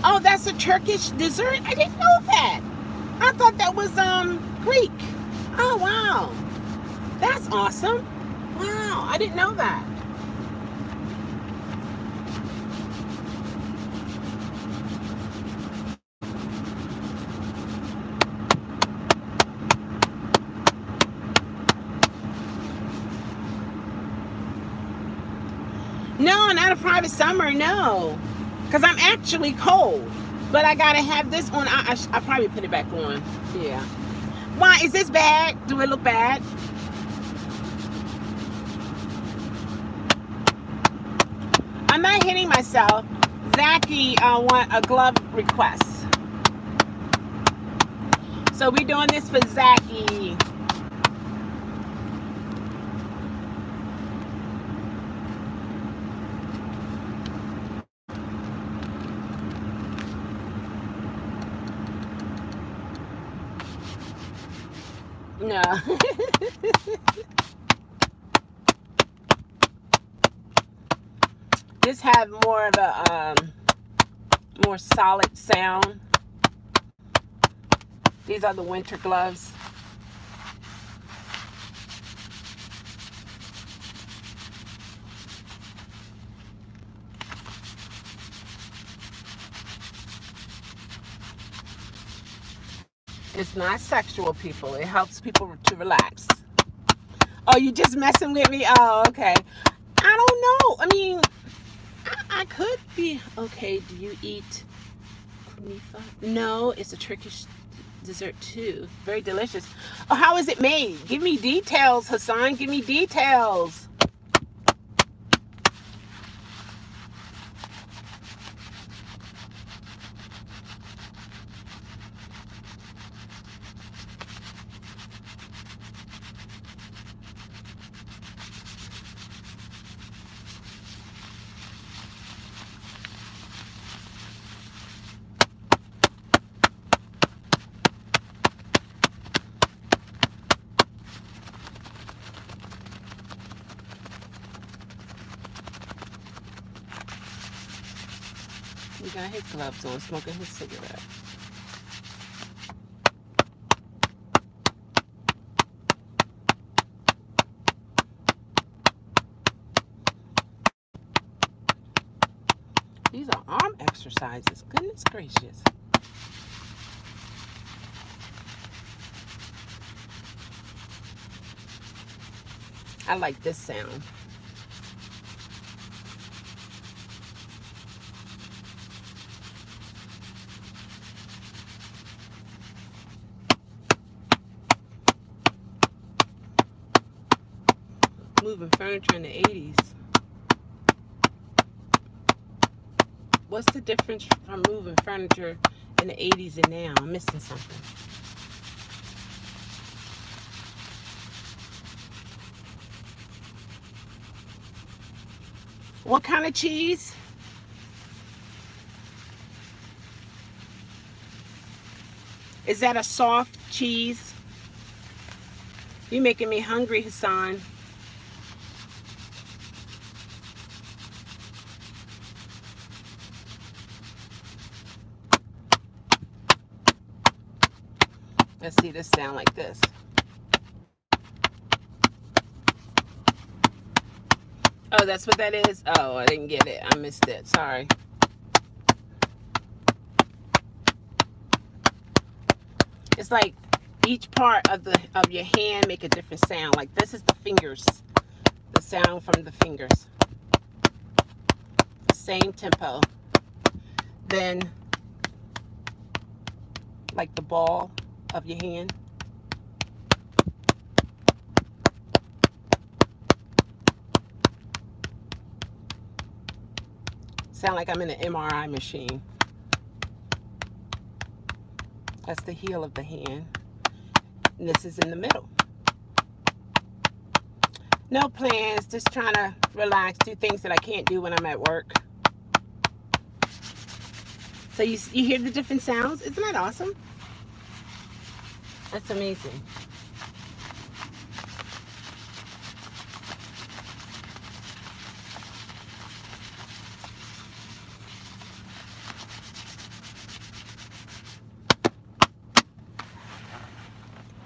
Oh, that's a Turkish dessert? I didn't know that. I thought that was Greek. Oh, wow. That's awesome. Wow, I didn't know that. No, not a private summer, no. Because I'm actually cold. But I got to have this on. I probably put it back on. Yeah. Why? Is this bad? Do it look bad? I'm not hitting myself. Zachy want a glove request. So we're doing this for Zachy. No. This have more of a more solid sound. These are the winter gloves. It's not sexual, people. It helps people to relax. Oh, you just messing with me? Oh, okay. I don't know. I mean, I could be. Okay, do you eat kunifa? No, it's a Turkish dessert too. Very delicious. Oh, how is it made? Give me details, Hassan. Give me details. He got his gloves on, smoking his cigarette. These are arm exercises. Goodness gracious. I like this sound. Moving furniture in the 80s. What's the difference from moving furniture in the 80s and now? I'm missing something. What kind of cheese? Is that a soft cheese? You're making me hungry, Hassan. Let's see this sound like this. Oh, that's what that is? Oh, I didn't get it. I missed it. Sorry. It's like each part of your hand make a different sound. Like this is the fingers. The sound from the fingers. Same tempo. Then like the ball of your hand. Sound like I'm in an MRI machine. That's the heel of the hand. And this is in the middle. No plans, just trying to relax, do things that I can't do when I'm at work. So you hear the different sounds? Isn't that awesome? That's amazing.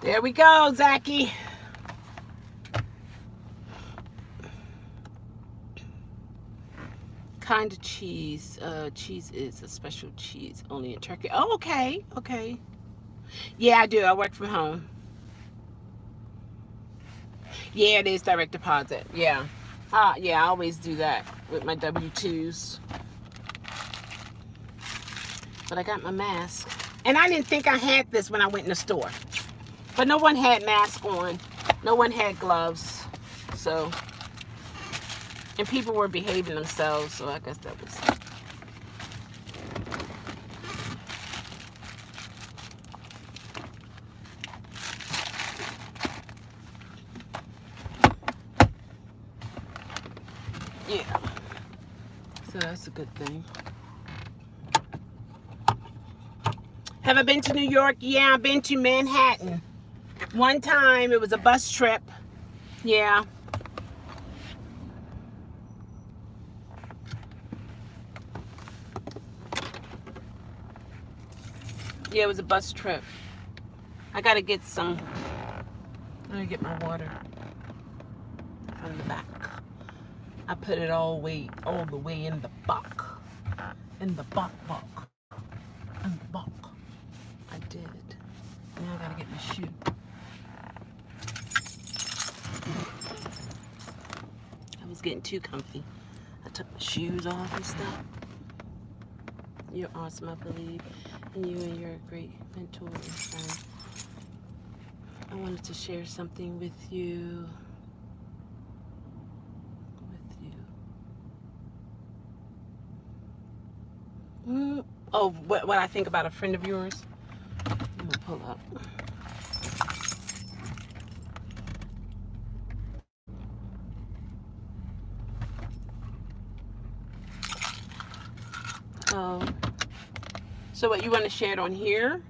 There we go, Zachy. Kind of cheese. Cheese is a special cheese only in Turkey. Oh, okay. Okay. Yeah, I do. I work from home. Yeah, it is direct deposit. Yeah. Yeah, I always do that with my W-2s. But I got my mask. And I didn't think I had this when I went in the store. But no one had mask on. No one had gloves. So, and people were behaving themselves. So I guess that was... Yeah. So that's a good thing. Have I been to New York? Yeah, I've been to Manhattan. One time, it was a bus trip. Yeah. Yeah, it was a bus trip. I gotta get some. Let me get my water from the back. I put it all the way in the back. In the back. In the back. I did. Now I gotta get my shoe. I was getting too comfy. I took my shoes off and stuff. You're awesome, I believe. And you're a great mentor and friend. I wanted to share something with you. Oh, what I think about a friend of yours? I'm gonna pull up. Oh. So what, you want to share it on here?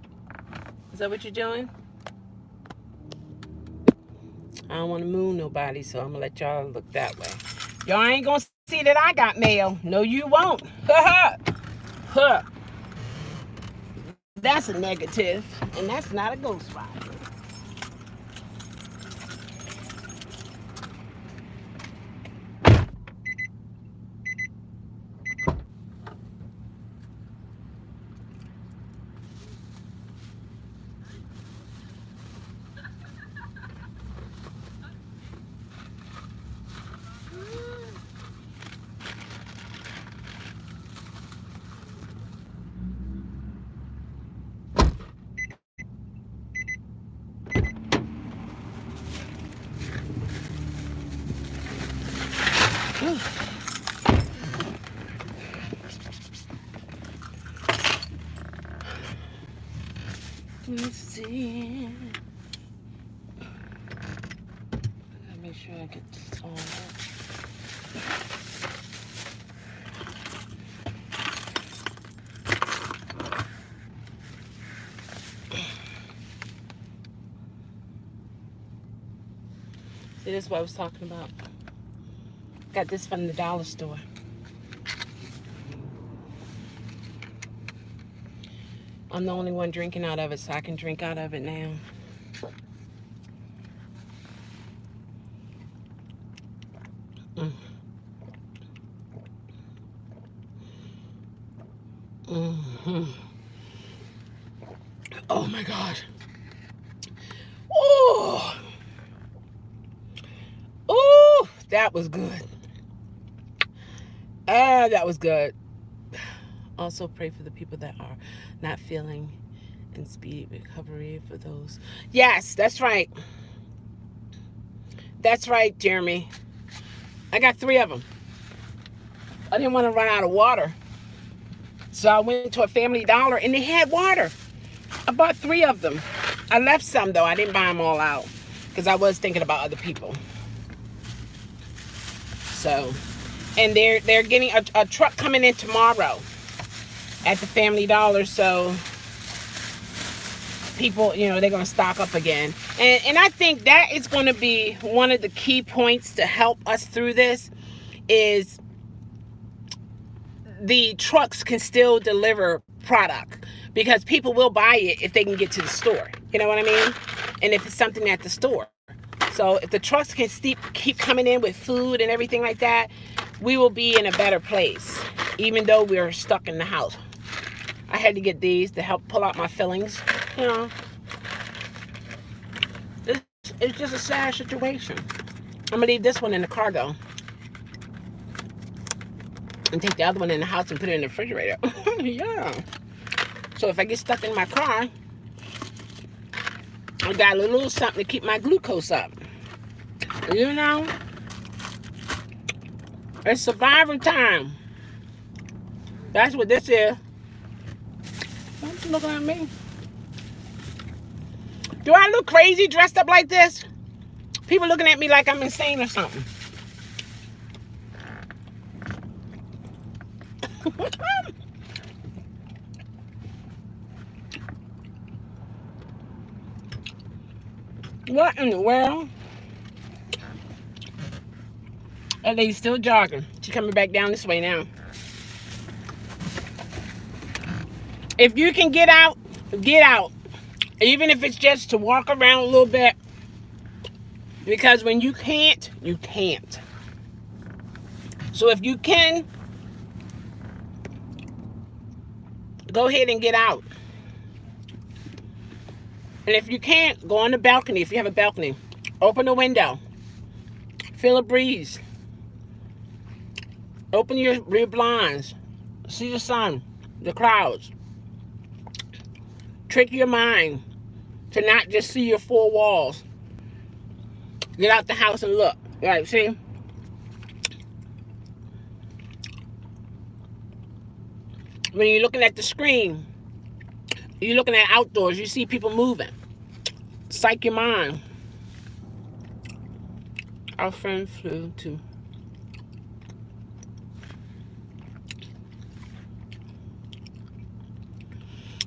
Is that what you're doing? I don't want to moon nobody, so I'm gonna let y'all look that way. Y'all ain't gonna see that I got mail. No, you won't. Huh. That's a negative, and that's not a ghost rider. Let's see. Make sure I get this all. See, this is what I was talking about. Got this from the dollar store. I'm the only one drinking out of it, so I can drink out of it now. Oh my God. Oh. Oh, that was good. That was good. Also pray for the people that are not feeling in speedy recovery for those. Yes, that's right. That's right, Jeremy. I got 3 of them. I didn't want to run out of water. So I went to a Family Dollar and they had water. I bought 3 of them. I left some though. I didn't buy them all out because I was thinking about other people. So, and they're getting a truck coming in tomorrow at the Family Dollar. So people, you know, they're going to stock up again. And I think that is going to be one of the key points to help us through this is the trucks can still deliver product because people will buy it if they can get to the store. You know what I mean? And if it's something at the store. So if the trucks can keep coming in with food and everything like that, we will be in a better place, even though we're stuck in the house. I had to get these to help pull out my fillings. You know, it's just a sad situation. I'm gonna leave this one in the car though, and take the other one in the house and put it in the refrigerator. Yeah. So if I get stuck in my car, I got a little something to keep my glucose up. You know, it's survivor time. That's what this is. Don't you looking at me? Do I look crazy dressed up like this? People looking at me like I'm insane or something. What in the world? That lady's still jogging. She's coming back down this way now. If you can get out, get out. Even if it's just to walk around a little bit. Because when you can't, you can't. So if you can, go ahead and get out. And if you can't, go on the balcony. If you have a balcony, open the window. Feel a breeze. Open your blinds. See the sun, the clouds. Trick your mind to not just see your 4 walls. Get out the house and look. Right, see? When you're looking at the screen, you're looking at outdoors, you see people moving. Psych your mind. Our friend flew to...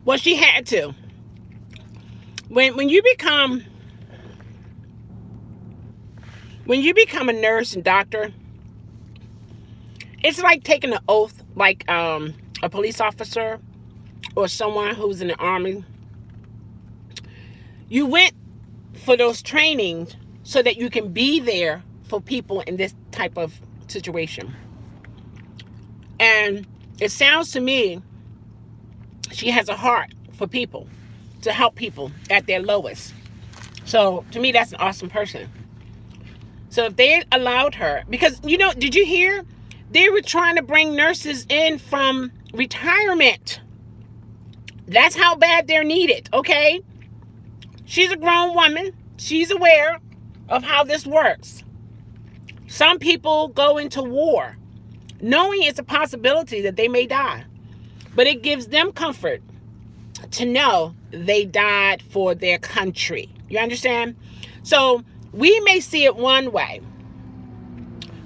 Well, she had to. When you become a nurse and doctor, it's like taking an oath, like a police officer or someone who's in the army. You went for those trainings so that you can be there for people in this type of situation. And it sounds to me she has a heart for people, to help people at their lowest. So to me, that's an awesome person. So if they allowed her, because, you know, did you hear? They were trying to bring nurses in from retirement. That's how bad they're needed, okay? She's a grown woman. She's aware of how this works. Some people go into war knowing it's a possibility that they may die, but it gives them comfort to know they died for their country. You understand? So we may see it one way,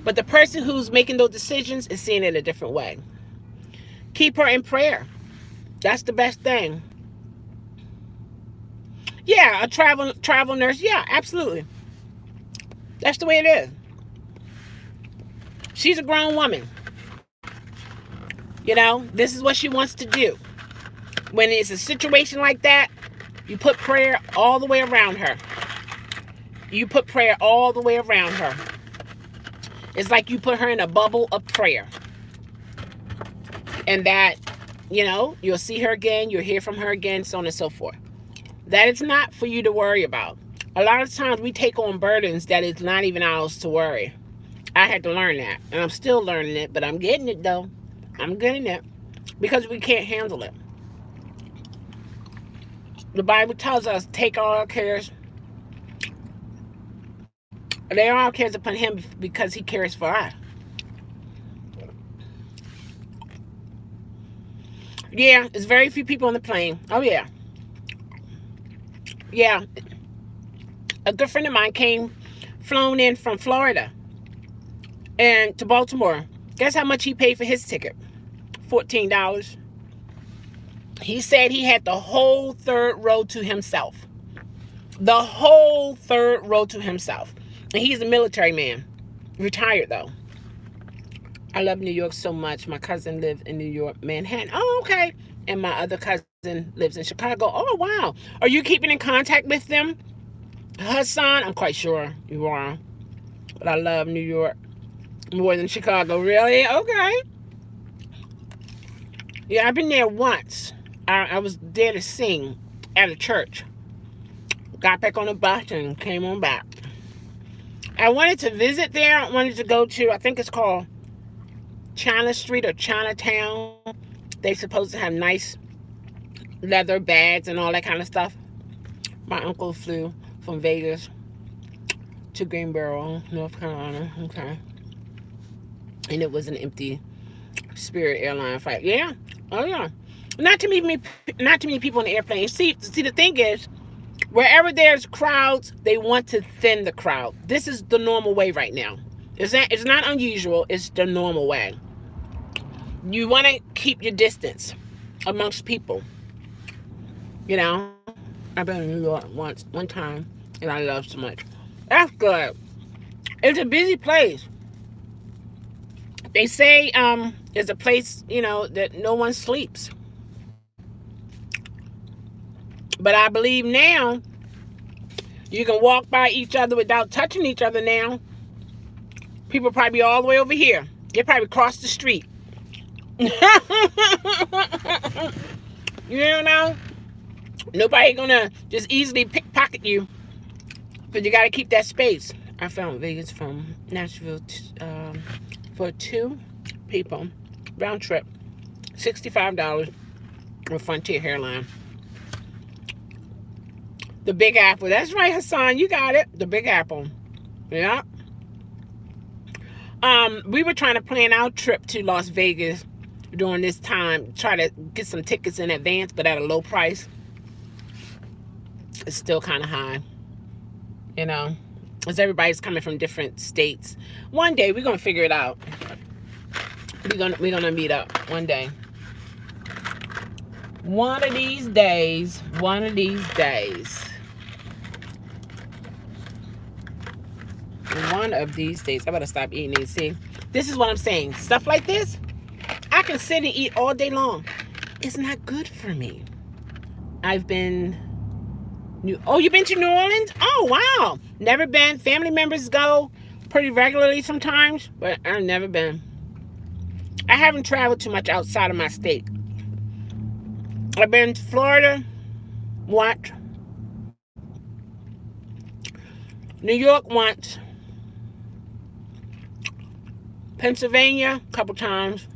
but the person who's making those decisions is seeing it a different way. Keep her in prayer. That's the best thing. Yeah, a travel nurse. Yeah, absolutely. That's the way it is. She's a grown woman. You know, this is what she wants to do. When it's a situation like that, you put prayer all the way around her. You put prayer all the way around her. It's like you put her in a bubble of prayer. And that, you know, you'll see her again, you'll hear from her again, so on and so forth. That is not for you to worry about. A lot of times we take on burdens that is not even ours to worry. I had to learn that. And I'm still learning it, but I'm getting it though. I'm getting it. Because we can't handle it. The Bible tells us, take all our cares. Lay all our cares upon him because he cares for us. Yeah, there's very few people on the plane. Oh, yeah. Yeah. A good friend of mine flown in from Florida and to Baltimore. Guess how much he paid for his ticket? $14. He said he had the whole third row to himself. The whole third row to himself. And he's a military man. Retired, though. I love New York so much. My cousin lives in New York, Manhattan. Oh, okay. And my other cousin lives in Chicago. Oh, wow. Are you keeping in contact with them? Hassan? I'm quite sure you are. But I love New York more than Chicago. Really? Okay. Yeah, I've been there once. I was there to sing at a church. Got back on the bus and came on back. I wanted to visit there. I wanted to go to, I think it's called China Street or Chinatown. They supposed to have nice leather bags and all that kind of stuff. My uncle flew from Vegas to Greenboro, North Carolina. Okay. And it was an empty Spirit airline flight. Yeah. Oh, yeah. Not too many people on the airplane. See, the thing is, wherever there's crowds, they want to thin the crowd. This is the normal way right now. It's not unusual. It's the normal way. You want to keep your distance amongst people. You know, I've been in New York one time, and I love so much. That's good. It's a busy place. They say it's a place, you know, that no one sleeps. But I believe now you can walk by each other without touching each other now. People probably be all the way over here. They probably cross the street. You know? Nobody gonna just easily pickpocket you. But you gotta keep that space. I found Vegas from Nashville for 2 people. Round trip. $65 with Frontier Airlines. The Big Apple. That's right, Hassan. You got it. The Big Apple. Yeah. We were trying to plan our trip to Las Vegas during this time. Try to get some tickets in advance, but at a low price. It's still kind of high. You know. Because everybody's coming from different states. One day, we're going to figure it out. We're gonna meet up one day. One of these days. One of these days. One of these days. I better stop eating these. See, this is what I'm saying. Stuff like this, I can sit and eat all day long. It's not good for me. I've been... Oh, you've been to New Orleans? Oh, wow. Never been. Family members go pretty regularly sometimes, but I've never been. I haven't traveled too much outside of my state. I've been to Florida once. New York once. Pennsylvania a couple times.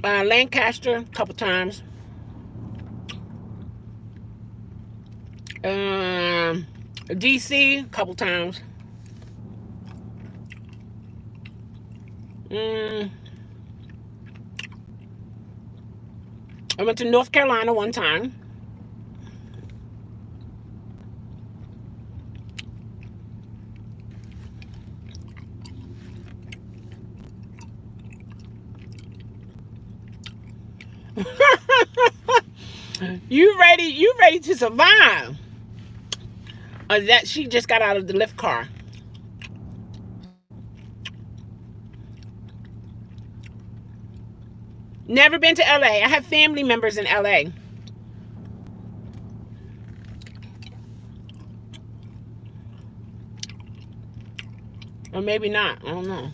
Lancaster a couple times. DC a couple times. Mm, I went to North Carolina one time. You ready? You ready to survive? Or that she just got out of the Lyft car? Never been to LA. I have family members in LA. Or maybe not. I don't know.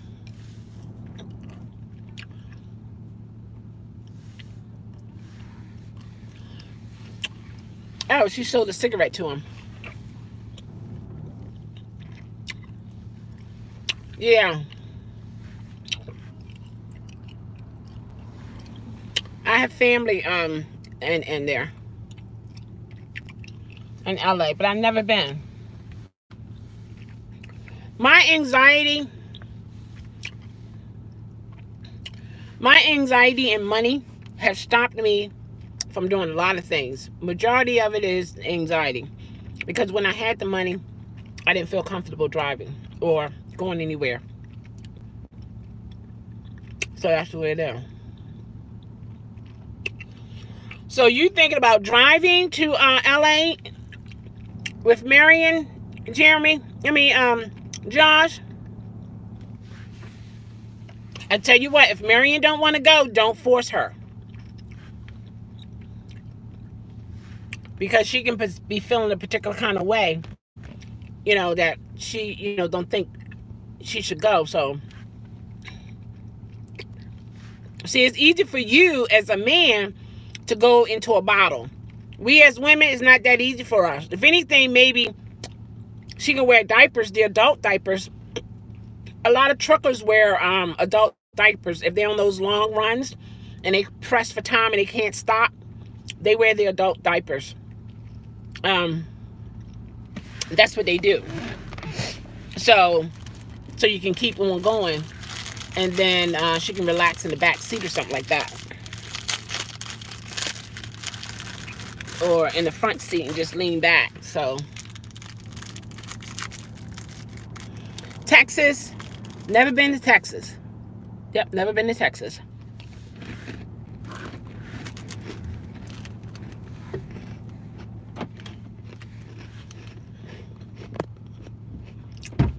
Oh, she sold a cigarette to him. Yeah. I have family in there in LA, but I've never been. My anxiety, my anxiety and money have stopped me from doing a lot of things. Majority of it is anxiety. Because when I had the money, I didn't feel comfortable driving or going anywhere. So that's the way it is. So you thinking about driving to LA with Marion, Jeremy? Josh? I tell you what, if Marion don't want to go, don't force her. Because she can be feeling a particular kind of way, that she, don't think she should go. So, see, it's easy for you as a man to go into a bottle. We as women, it's not that easy for us. If anything, maybe she can wear diapers, the adult diapers. A lot of truckers wear adult diapers. If they're on those long runs and they press for time and they can't stop, they wear the adult diapers. That's what they do. So you can keep on going, and then she can relax in the back seat or something like that, or in the front seat and just lean back. So Texas, never been to Texas. Yep, never been to Texas.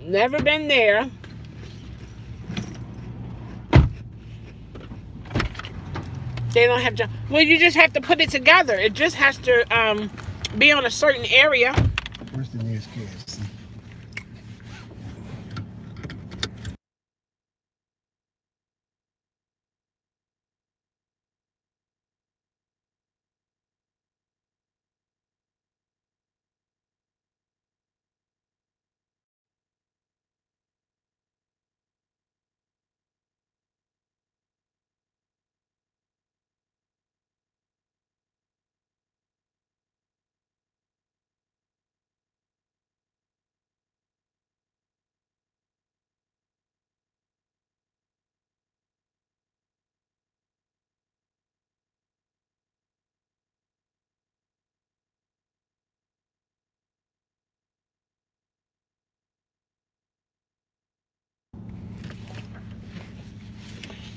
Never been there. They don't have to. Well, you just have to put it together. It just has to be on a certain area. Where's the nearest KFC?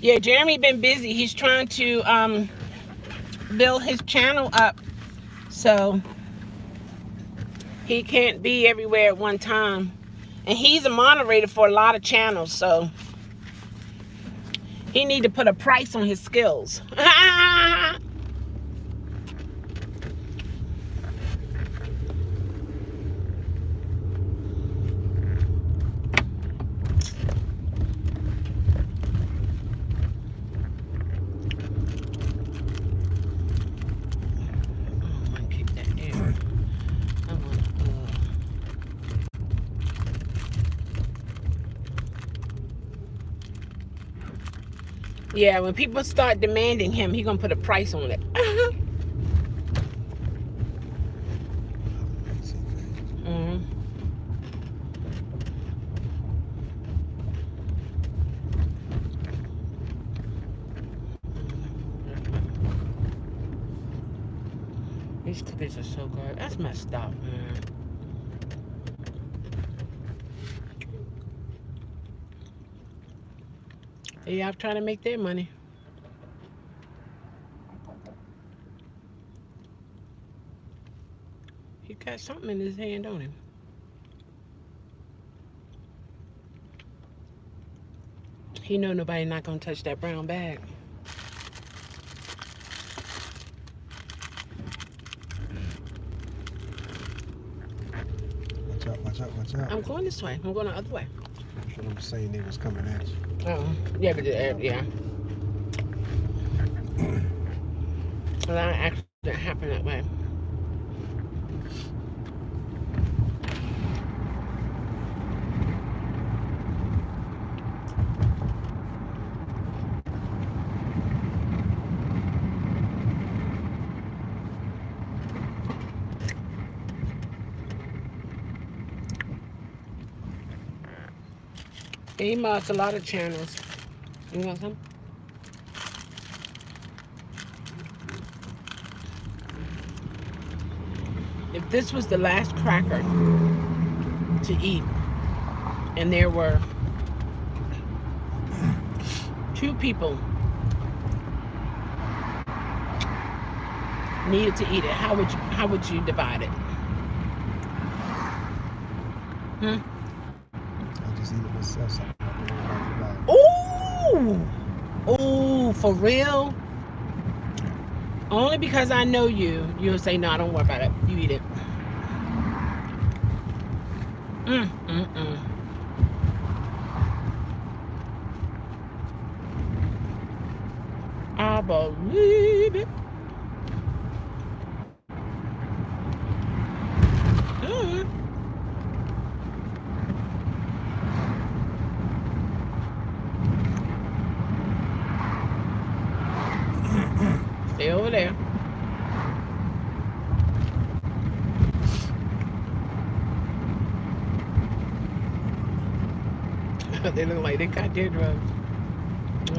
Yeah, Jeremy been busy. He's trying to build his channel up, so he can't be everywhere at one time. And he's a moderator for a lot of channels, so he need to put a price on his skills. Yeah, when people start demanding him, he gonna put a price on it. Mm-hmm. These cookies are so good. That's messed up, man. Yeah, I'm trying to make their money. He got something in his hand, don't he? He know nobody not gonna touch that brown bag. Watch out, watch out, watch out. I'm going this way. I'm going the other way. That's what I'm saying. They was coming at you. Oh, yeah, but yeah. A lot of accidents happen that way. He mods a lot of channels. You want some? If this was the last cracker to eat, and there were 2 people needed to eat it, how would you divide it? Hmm? I just eat it myself. So I'm not gonna worry about Ooh, ooh, for real? Only because I know you'll say no. Don't worry about it. You eat it. Mm. I believe it. Mm. Stay over there. They look like they got their drugs.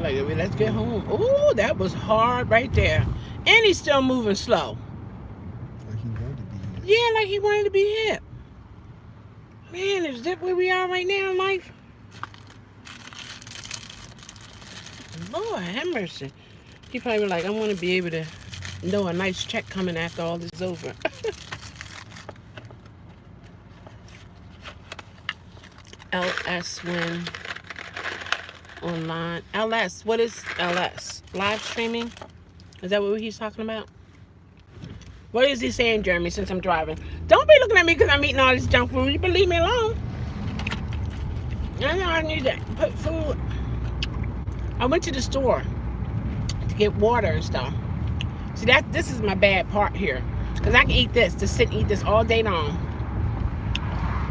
Like, let's get home. Ooh, that was hard right there. And he's still moving slow. like he wanted to be here. Yeah, like he wanted to be hit. Man, is that where we are right now in life? Lord have mercy. He probably like, I want to be able to know a nice check coming after all this is over. LS win online. LS, what is LS? Live streaming? Is that what he's talking about? What is he saying, Jeremy, since I'm driving? Don't be looking at me because I'm eating all this junk food. You better leave me alone. I know I need to put food. I went to the store to get water and stuff. See, this is my bad part here. Because I can eat this, to sit and eat this all day long.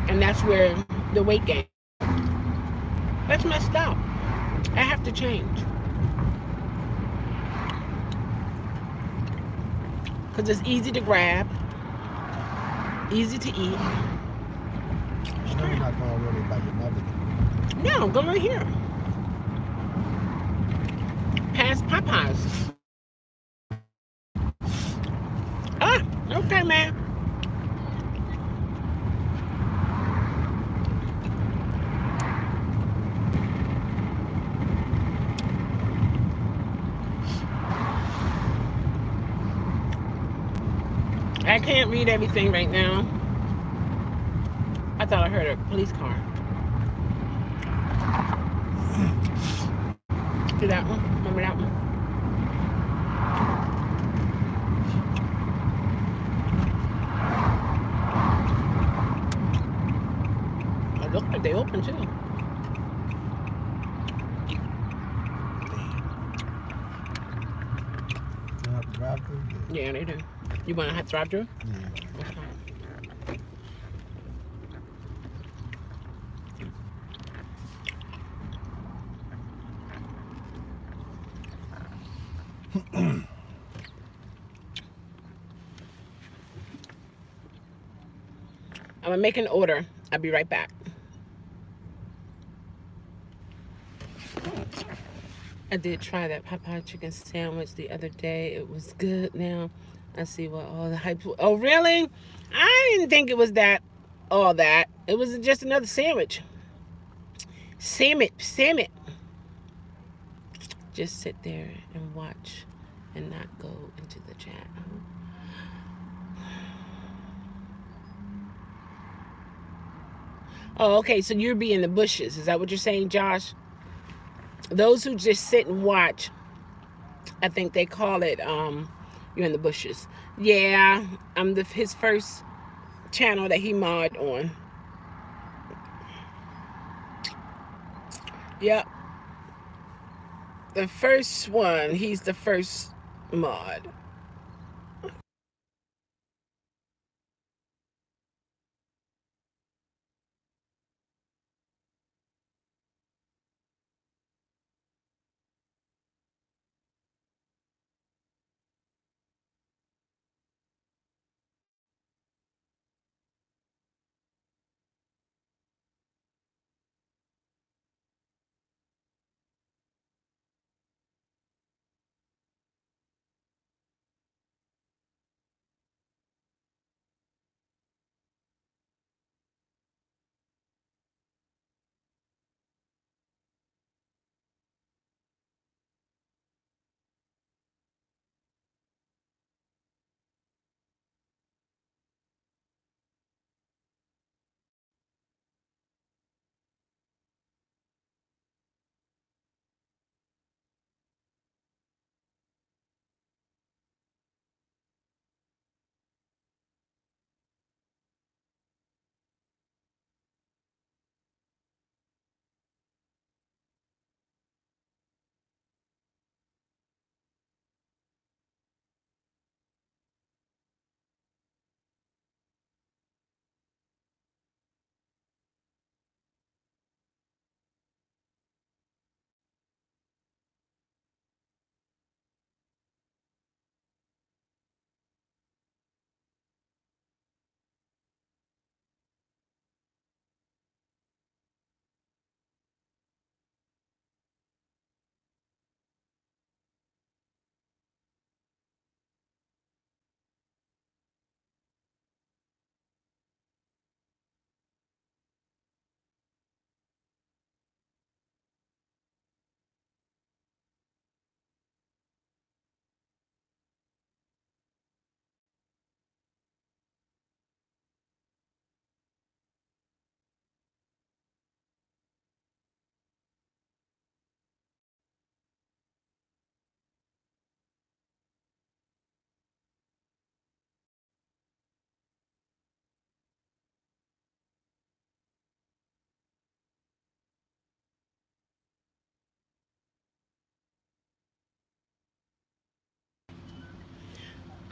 And that's where the weight gain. That's messed up. I have to change. Because it's easy to grab, easy to eat. You know you're not going really by your mother. No, go right here. Past Popeyes. Ah, okay, man. I can't read everything right now. I thought I heard a police car. See that one? Remember that one? It looks like they open too. You have to drive through? Yeah, they do. You want to have to drive through? Yeah. Okay. I'm gonna make an order. I'll be right back. I did try that Popeye chicken sandwich the other day. It was good. Now, I see what all the hype. Oh, really? I didn't think it was that. All that. It was just another sandwich. Salmon. Just sit there and watch, and not go into the chat. Oh, okay. So you're being the bushes. Is that what you're saying, Josh? Those who just sit and watch, I think they call it you're in the bushes. Yeah, I'm his first channel that he mod on. Yep. The first one, he's the first mod.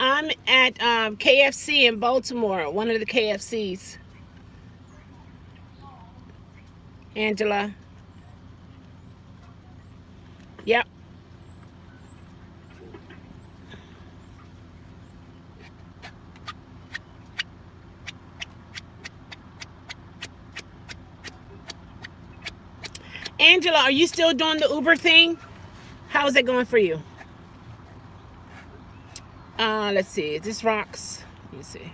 I'm at KFC in Baltimore, one of the KFCs. Angela. Yep. Angela, are you still doing the Uber thing? How is it going for you? Let's see. Is this rocks? Let me see.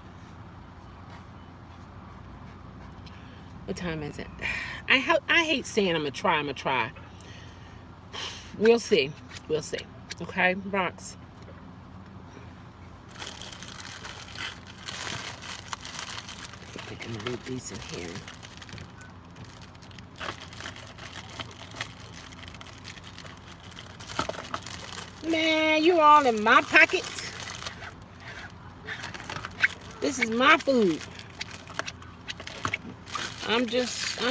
What time is it? I hate saying I'm gonna try. We'll see. We'll see. Okay, rocks. I think I'm gonna leave these in here. Man, you all in my pockets. This is my food. I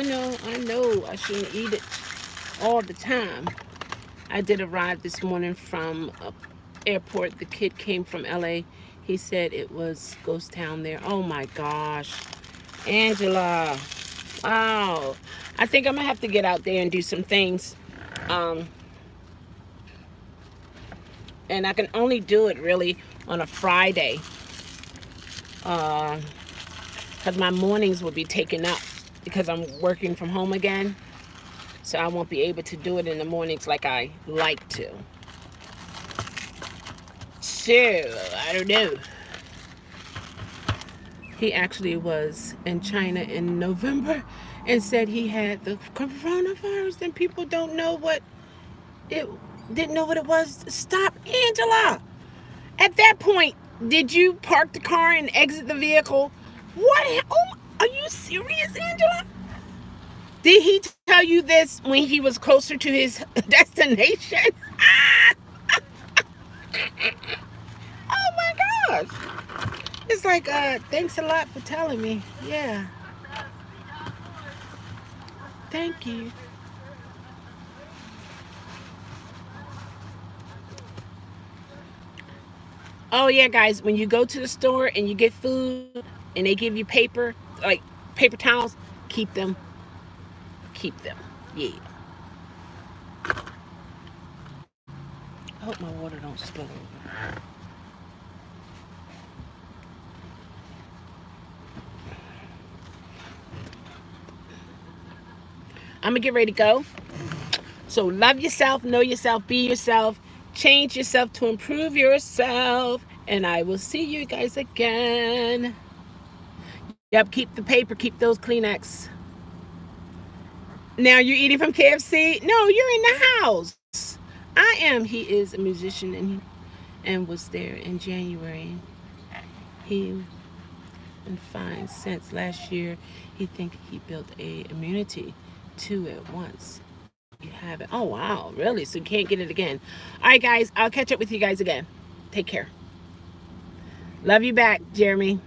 know I shouldn't eat it all the time. I did arrive this morning from a airport. The kid came from LA. He said it was ghost town there. Oh my gosh. Angela. Wow. I think I'm gonna have to get out there and do some things. And I can only do it really on a Friday. Because my mornings will be taken up because I'm working from home again. So I won't be able to do it in the mornings like I like to. I don't know. He actually was in China in November and said he had the coronavirus, and people don't know what it didn't know what it was. Stop, Angela. At that point, did you park the car and exit the vehicle? What? Oh, are you serious, Angela? Did he tell you this when he was closer to his destination? Oh my gosh. It's like, thanks a lot for telling me. Yeah. Thank you. Oh yeah, guys, when you go to the store and you get food and they give you paper, like paper towels, keep them. Keep them. Yeah. I hope my water don't spill over. I'm gonna get ready to go. So love yourself, know yourself, be yourself, change yourself to improve yourself, and I will see you guys again. Yep, keep the paper, keep those Kleenex. Now you're eating from KFC? No, you're in the house. I am. He is a musician and was there in January. He been fine since last year. He think he built a immunity to it once. You have it. Oh wow, really? So you can't get it again. All right, guys. I'll catch up with you guys again. Take care. Love you back, Jeremy.